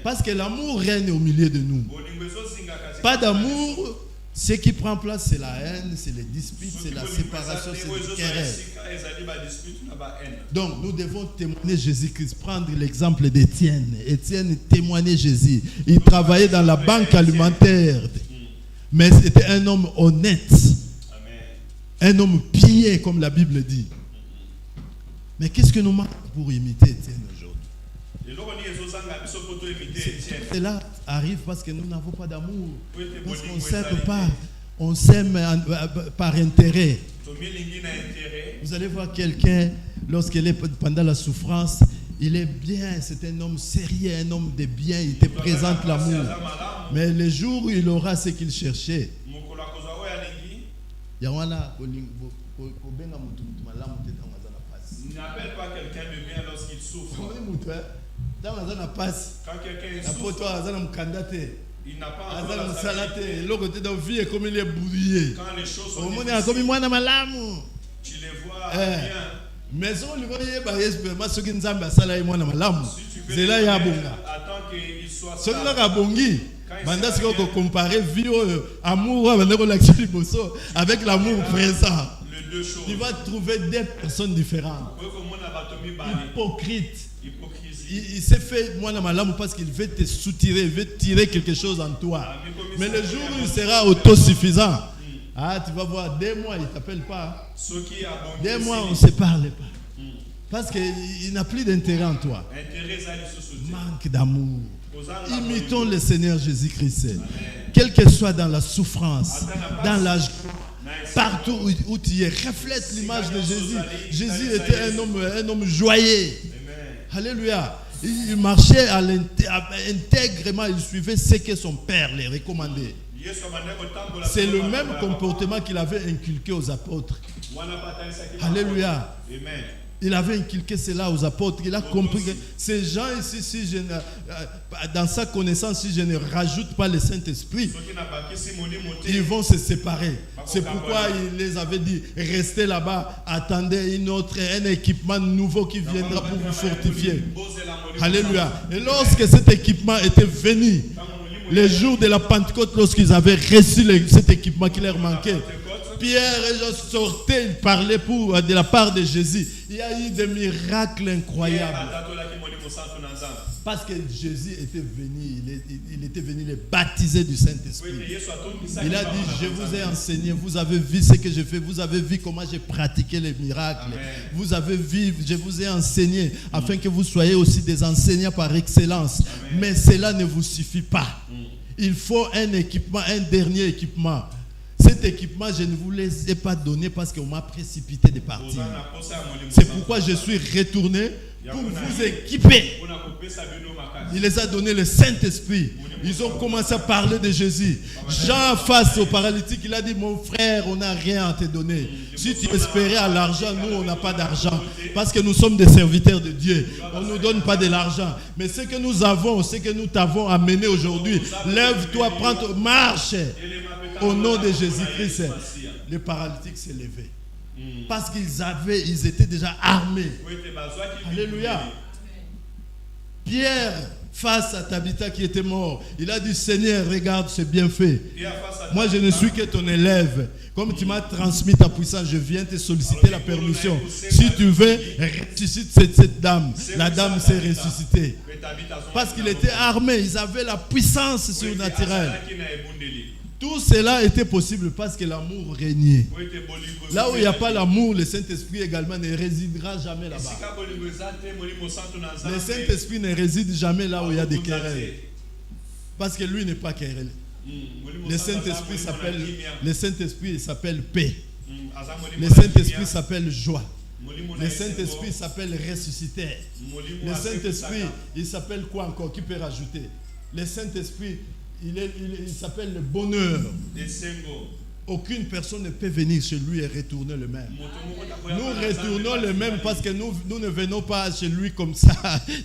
Parce que l'amour règne au milieu de nous. Pas d'amour, ce qui prend place, c'est la haine, c'est les disputes, c'est la séparation, c'est les querelles. Donc, nous devons témoigner Jésus-Christ. Prendre l'exemple d'Étienne. Étienne témoignait Jésus. Il travaillait dans la banque alimentaire. Mais c'était un homme honnête. Un homme pieux, comme la Bible dit. Mais qu'est-ce que nous manquons pour imiter Étienne aujourd'hui? Cela arrive parce que nous n'avons pas d'amour. Parce qu'on ne s'aime pas. On s'aime par intérêt. Vous allez voir quelqu'un, lorsqu'il est pendant la souffrance, il est bien, c'est un homme sérieux, un homme de bien, il te présente l'amour. Mais le jour où il aura ce qu'il cherchait, il n'appelle pas quelqu'un de bien lorsqu'il souffre. Quand quelqu'un est souffre, il n'a pas encore la stabilité. Quand les choses sont difficiles, tu les vois bien. Mais si tu veux attends qu'il soit stable. comparer vie amour avec l'amour présent, tu vas trouver des personnes différentes. Hypocrite. Il s'est fait moi parce qu'il veut te soutirer, il veut tirer quelque chose en toi. Mais le jour où il sera autosuffisant, tu vas voir, 2 mois, il ne t'appelle pas. 2 mois, on ne se parle pas. Parce qu'il n'a plus d'intérêt en toi. Manque d'amour. Imitons le Seigneur Jésus-Christ. Quel que soit dans la souffrance, dans la joie, partout où tu es, reflète l'image de Jésus. Jésus était un homme joyeux. Alléluia. Il marchait intègrement, il suivait ce que son père lui recommandait. C'est le même comportement qu'il avait inculqué aux apôtres. Alléluia. Il avait inculqué cela aux apôtres. Il a compris que ces gens ici, dans sa connaissance, si je ne rajoute pas le Saint-Esprit, ils vont se séparer. C'est pourquoi il les avait dit, restez là-bas, attendez un équipement nouveau qui viendra pour vous fortifier. Alléluia. Et lorsque cet équipement était venu, les jours de la Pentecôte, lorsqu'ils avaient reçu cet équipement qui leur manquait, Pierre et Jean sortaient, ils parlaient de la part de Jésus. Il y a eu des miracles incroyables. Parce que Jésus était venu, il était venu les baptiser du Saint-Esprit. Il a dit, je vous ai enseigné, vous avez vu ce que je fais, vous avez vu comment j'ai pratiqué les miracles. Amen. Vous avez vu, je vous ai enseigné afin que vous soyez aussi des enseignants par excellence. Amen. Mais cela ne vous suffit pas. Il faut un équipement, un dernier équipement. Cet équipement, je ne vous les ai pas donné parce qu'on m'a précipité de partir. C'est pourquoi je suis retourné pour vous équiper. Il les a donné le Saint-Esprit. Ils ont commencé à parler de Jésus. Jean, face au paralytique, il a dit, mon frère, on n'a rien à te donner. Si tu espérais à l'argent, nous, on n'a pas d'argent. Parce que nous sommes des serviteurs de Dieu. On ne nous donne pas de l'argent. Mais ce que nous avons, ce que nous t'avons amené aujourd'hui, lève-toi, prends ton marche. Au nom de Jésus-Christ, le paralytique s'est levé. Parce ils étaient déjà armés. Alléluia. Pierre, face à Tabitha qui était mort, il a dit, Seigneur, regarde ce bienfait. Moi, je ne suis que ton élève. Comme tu m'as transmis ta puissance, je viens te solliciter la permission. Si tu veux, ressuscite cette dame. La dame s'est ressuscitée. Parce qu'il était armé, ils avaient la puissance surnaturelle. Tout cela était possible parce que l'amour régnait. Là où il n'y a pas l'amour, le Saint-Esprit également ne résidera jamais là-bas. Le Saint-Esprit ne réside jamais là où il y a des querelles. Parce que lui n'est pas querelle. Le Saint-Esprit s'appelle paix. Le Saint-Esprit s'appelle joie. Le Saint-Esprit s'appelle ressuscité. Le Saint-Esprit, il s'appelle quoi encore? Qui peut rajouter? Le Saint-Esprit, il s'appelle le bonheur. Aucune personne ne peut venir chez lui et retourner le même. Nous retournons le même parce que nous ne venons pas chez lui comme ça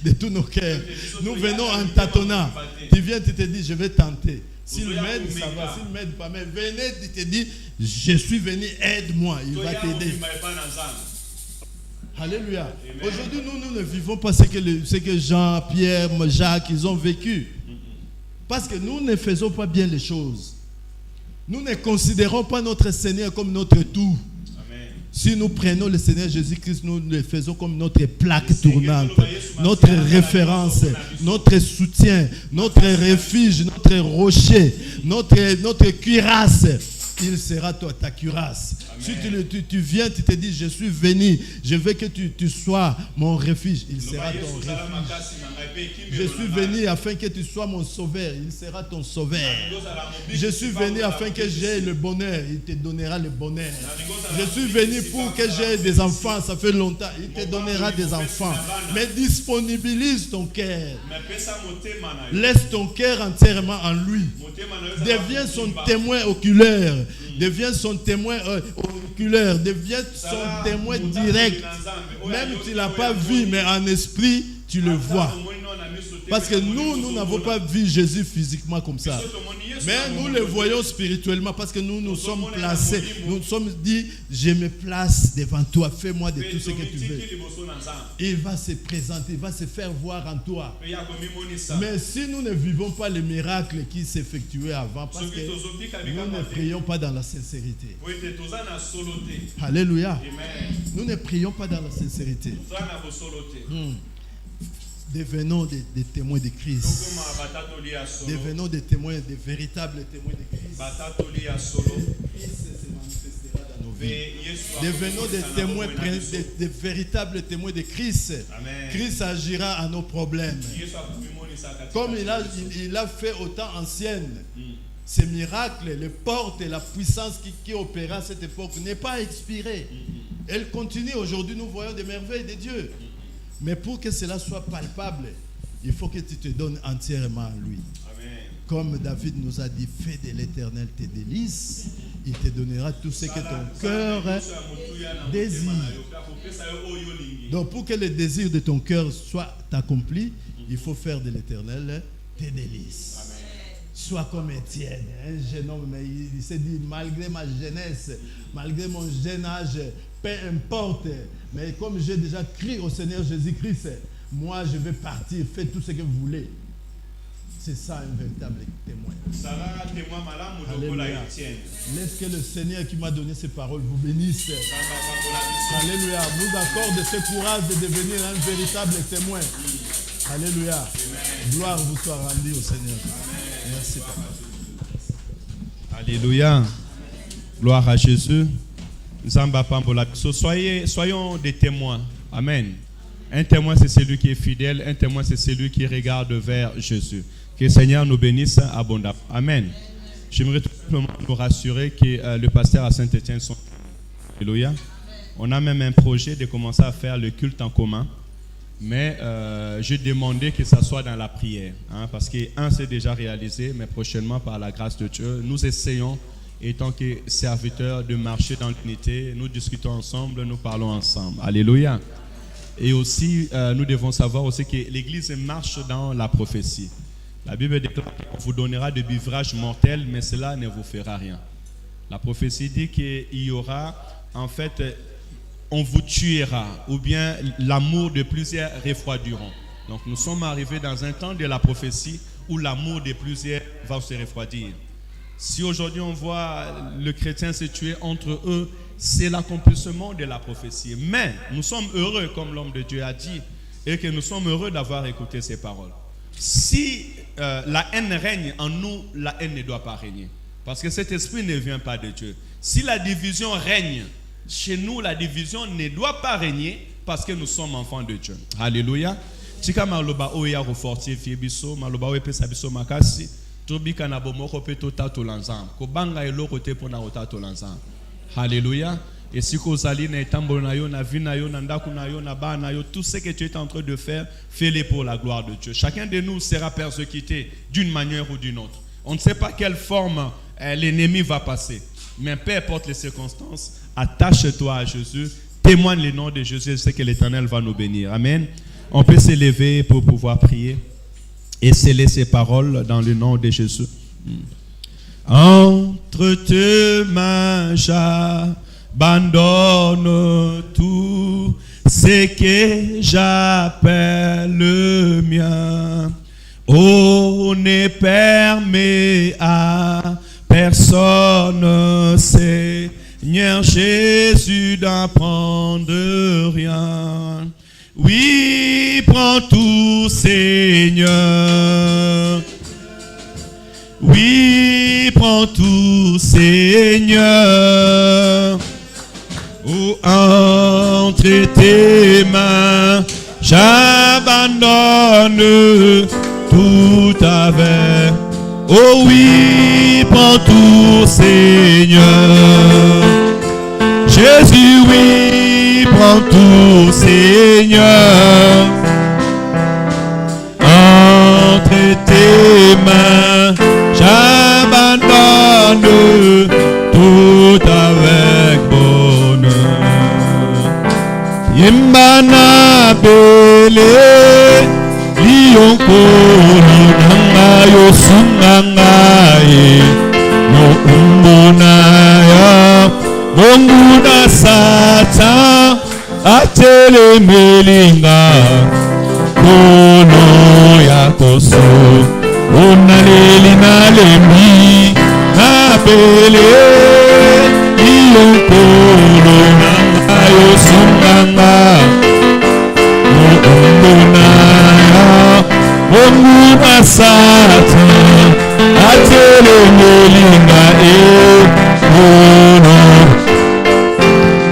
de tous nos cœurs. Nous venons en tâtonnant. Tu viens, tu te dis, je vais tenter. S'il m'aide, ça va. S'il ne m'aide pas, mais venez, tu te dis, je suis venu, aide-moi. Il va t'aider. Alléluia. Aujourd'hui, nous ne vivons pas ce que Jean, Pierre, Jacques, ils ont vécu. Parce que nous ne faisons pas bien les choses. Nous ne considérons pas notre Seigneur comme notre tout. Amen. Si nous prenons le Seigneur Jésus-Christ, nous le faisons comme notre plaque tournante, notre référence, notre soutien, notre refuge, notre rocher, notre cuirasse. il sera ta cuirasse. Si tu viens, tu te dis, je suis venu, je veux que tu sois mon refuge, il sera ton refuge. Je suis venu afin que tu sois mon sauveur, il sera ton sauveur. Je suis venu afin que j'aie le bonheur, il te donnera le bonheur. Je suis venu pour que j'aie des enfants, ça fait longtemps, il te donnera des enfants. Mais disponibilise ton cœur. Laisse ton cœur entièrement en lui. Deviens son témoin oculaire. Deviens son témoin oculaire. Deviens son témoin direct. Même si tu ne l'as pas vu, mais en esprit, tu le vois. Parce que nous n'avons pas vu Jésus physiquement comme ça. Mais nous le voyons spirituellement parce que nous nous sommes placés. Nous nous sommes dit, je me place devant toi, fais-moi de tout ce que tu veux. Il va se présenter, il va se faire voir en toi. Mais si nous ne vivons pas les miracles qui s'effectuaient avant, parce que nous ne prions pas dans la sincérité. Alléluia. Nous ne prions pas dans la sincérité. Devenons des témoins de Christ. Devenons des témoins, des véritables témoins de Christ. Christ se manifestera dans nos vies. Devenons des témoins, des véritables témoins de Christ. Amen. Christ agira à nos problèmes. Comme il a fait au temps ancien. Ces miracles, les portes et la puissance qui opéra à cette époque n'est pas expirée. Elle continue. Aujourd'hui, nous voyons des merveilles de Dieu. Mais pour que cela soit palpable, il faut que tu te donnes entièrement à lui. Amen. Comme David nous a dit, fais de l'Éternel tes délices, il te donnera tout ce que ton cœur désire. Donc pour que le désir de ton cœur soit accompli, il faut faire de l'Éternel tes délices. Amen. Sois comme Étienne, un jeune homme, mais il s'est dit, malgré ma jeunesse, malgré mon jeune âge, peu importe, mais comme j'ai déjà crié au Seigneur Jésus-Christ, moi je vais partir, faites tout ce que vous voulez. C'est ça un véritable témoin. Alléluia. Laisse que le Seigneur qui m'a donné ces paroles vous bénisse. Alléluia. Nous accorde ce courage de devenir un véritable témoin. Alléluia. Gloire vous soit rendue au Seigneur. Merci, Papa. Alléluia. Gloire à Jésus. Soyons des témoins. Amen. Un témoin, c'est celui qui est fidèle. Un témoin, c'est celui qui regarde vers Jésus. Que le Seigneur nous bénisse abondamment. Amen. J'aimerais tout simplement nous rassurer que le pasteur à Saint-Étienne sont... Alléluia. On a même un projet de commencer à faire le culte en commun. Mais j'ai demandé que ça soit dans la prière. Parce qu'un, c'est déjà réalisé. Mais prochainement, par la grâce de Dieu, nous essayons, étant que serviteurs, de marcher dans l'unité. Nous discutons ensemble, nous parlons ensemble. Alléluia. Et aussi, nous devons savoir aussi que l'Église marche dans la prophétie. La Bible déclare qu'on vous donnera des bivrages mortels, mais cela ne vous fera rien. La prophétie dit qu'il y aura, en fait, on vous tuera, ou bien l'amour de plusieurs refroidiront. Donc nous sommes arrivés dans un temps de la prophétie où l'amour de plusieurs va se refroidir. Si aujourd'hui on voit le chrétien se tuer entre eux, c'est l'accomplissement de la prophétie. Mais nous sommes heureux, comme l'homme de Dieu a dit, et que nous sommes heureux d'avoir écouté ces paroles. Si la haine règne en nous, la haine ne doit pas régner. Parce que cet esprit ne vient pas de Dieu. Si la division règne, chez nous, la division ne doit pas régner parce que nous sommes enfants de Dieu. Alléluia. Tika maloba oya refortifier biso, maloba oya pesa biso makasi. Tobika na bomoko pe totato lanzam. Kobanga eloko te pona otato lanzam. Alléluia. Et si kozali na etambolo na yo, na vie na yo, na ndaku na yo, na ba na yo, tout ce que tu es en train de faire, fais-le pour la gloire de Dieu. Chacun de nous sera persécuté d'une manière ou d'une autre. On ne sait pas quelle forme l'ennemi va passer. Mais peu importe les circonstances, attache-toi à Jésus, témoigne le nom de Jésus, je sais que l'Éternel va nous bénir. Amen. On peut s'élever pour pouvoir prier et sceller ces paroles dans le nom de Jésus. Entre tes mains, j'abandonne tout ce que j'appelle le mien. Oh, ne permet à personne, Seigneur Jésus, d'en prendre rien. Oui, prends tout, Seigneur. Oui, prends tout, Seigneur. Entre tes mains, j'abandonne tout avec. Oh oui, prends tout, Seigneur. Jésus, oui, prends tout, Seigneur. Entre tes mains, j'abandonne tout avec bonheur. Yembana bele, lion kono nanga yosungangaye, no umbonaya, monguna sata, atele melinga, kono yakoso, onaleli nalembi, nabele, lion kono nanga yosunganga, no umbonaya, monguna sata, atele melinga kono.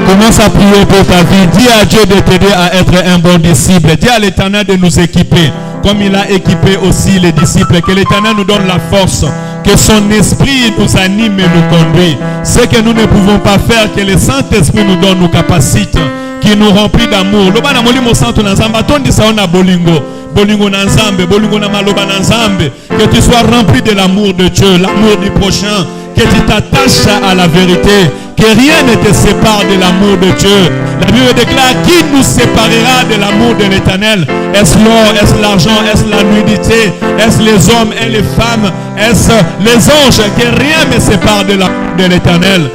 Commence à prier pour ta vie. Dis à Dieu de t'aider à être un bon disciple. Dis à l'Éternel de nous équiper, comme il a équipé aussi les disciples. Que l'Éternel nous donne la force, que son esprit nous anime et nous conduit. Ce que nous ne pouvons pas faire, que le Saint-Esprit nous donne nos capacités, qui nous remplit d'amour. Que tu sois rempli de l'amour de Dieu, l'amour du prochain, que tu t'attaches à la vérité, que rien ne te sépare de l'amour de Dieu. La Bible déclare: qui nous séparera de l'amour de l'Éternel? Est-ce l'or, est-ce l'argent, est-ce la nudité, est-ce les hommes et les femmes, est-ce les anges? Que rien ne sépare de l'Éternel.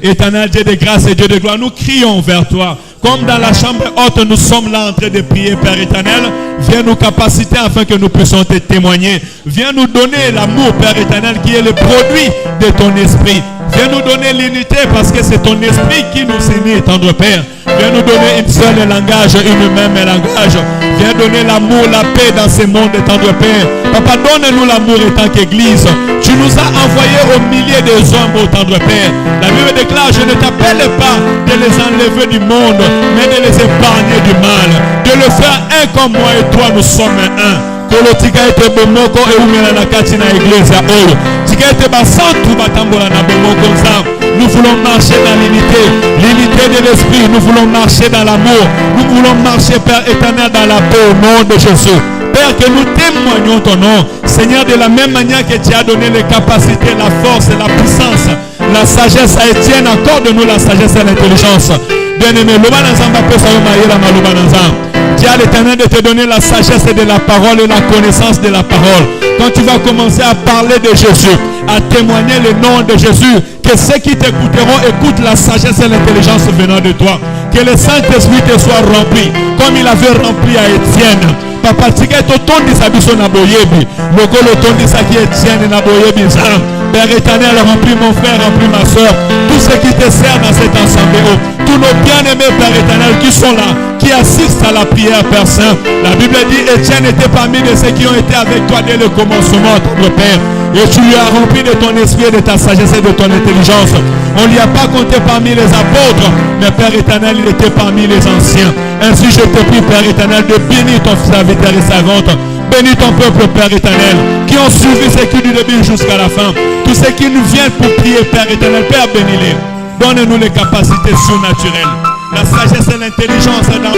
Éternel Dieu de grâce et Dieu de gloire, nous crions vers toi. Comme dans la chambre haute, nous sommes là en train de prier, Père éternel. Viens nous capaciter afin que nous puissions te témoigner. Viens nous donner l'amour, Père éternel, qui est le produit de ton esprit. Viens nous donner l'unité parce que c'est ton esprit qui nous unit, tendre Père. Viens nous donner une seule langage, une même langage. Viens donner l'amour, la paix dans ce monde, tendre Père. Papa, donne-nous l'amour en tant qu'Église. Tu nous as envoyés au milieu des hommes, au tendre Père. La Bible déclare: je ne t'appelle pas de les enlever du monde, mais de les épargner du mal. De le faire un comme moi et toi, nous sommes un. Kolotika ete bomoko e umela na kati na église oyo. Tika ete basantu batambola na bomoko nzambe. Nous voulons marcher dans l'unité, l'unité de l'esprit. Nous voulons marcher dans l'amour. Nous voulons marcher, Père éternel, dans la paix au nom de Jésus. Père, que nous témoignons ton nom. Seigneur, de la même manière que tu as donné les capacités, la force et la puissance, la sagesse à Étienne, accorde-nous la sagesse et l'intelligence. Bien-aimé, dis à l'Éternel de te donner la sagesse de la parole et la connaissance de la parole. Quand tu vas commencer à parler de Jésus, à témoigner le nom de Jésus, que ceux qui t'écouteront écoutent la sagesse et l'intelligence venant de toi. Que le Saint-Esprit te soit rempli, comme il avait rempli à Étienne. Papa, tika totondi sabiso na boyebi. Loko lotondi sa qui Étienne na boyebi. Père éternel, remplis mon frère, remplis ma soeur. Tous ceux qui te servent dans cet ensemble, tous nos bien-aimés, Père éternel, qui sont là, qui assistent à la prière, Père Saint. La Bible dit: Étienne était parmi ceux qui ont été avec toi dès le commencement, ton Père. Et tu lui as rempli de ton esprit, de ta sagesse et de ton intelligence. On ne lui a pas compté parmi les apôtres, mais Père éternel, il était parmi les anciens. Ainsi je te prie, Père éternel, de bénir ton serviteur et servante. Bénis ton peuple, Père éternel, qui ont suivi ce qui du début jusqu'à la fin. Tous ceux qui nous viennent pour prier, Père éternel, Père, bénis-les. Donne-nous les capacités surnaturelles, la sagesse et l'intelligence dans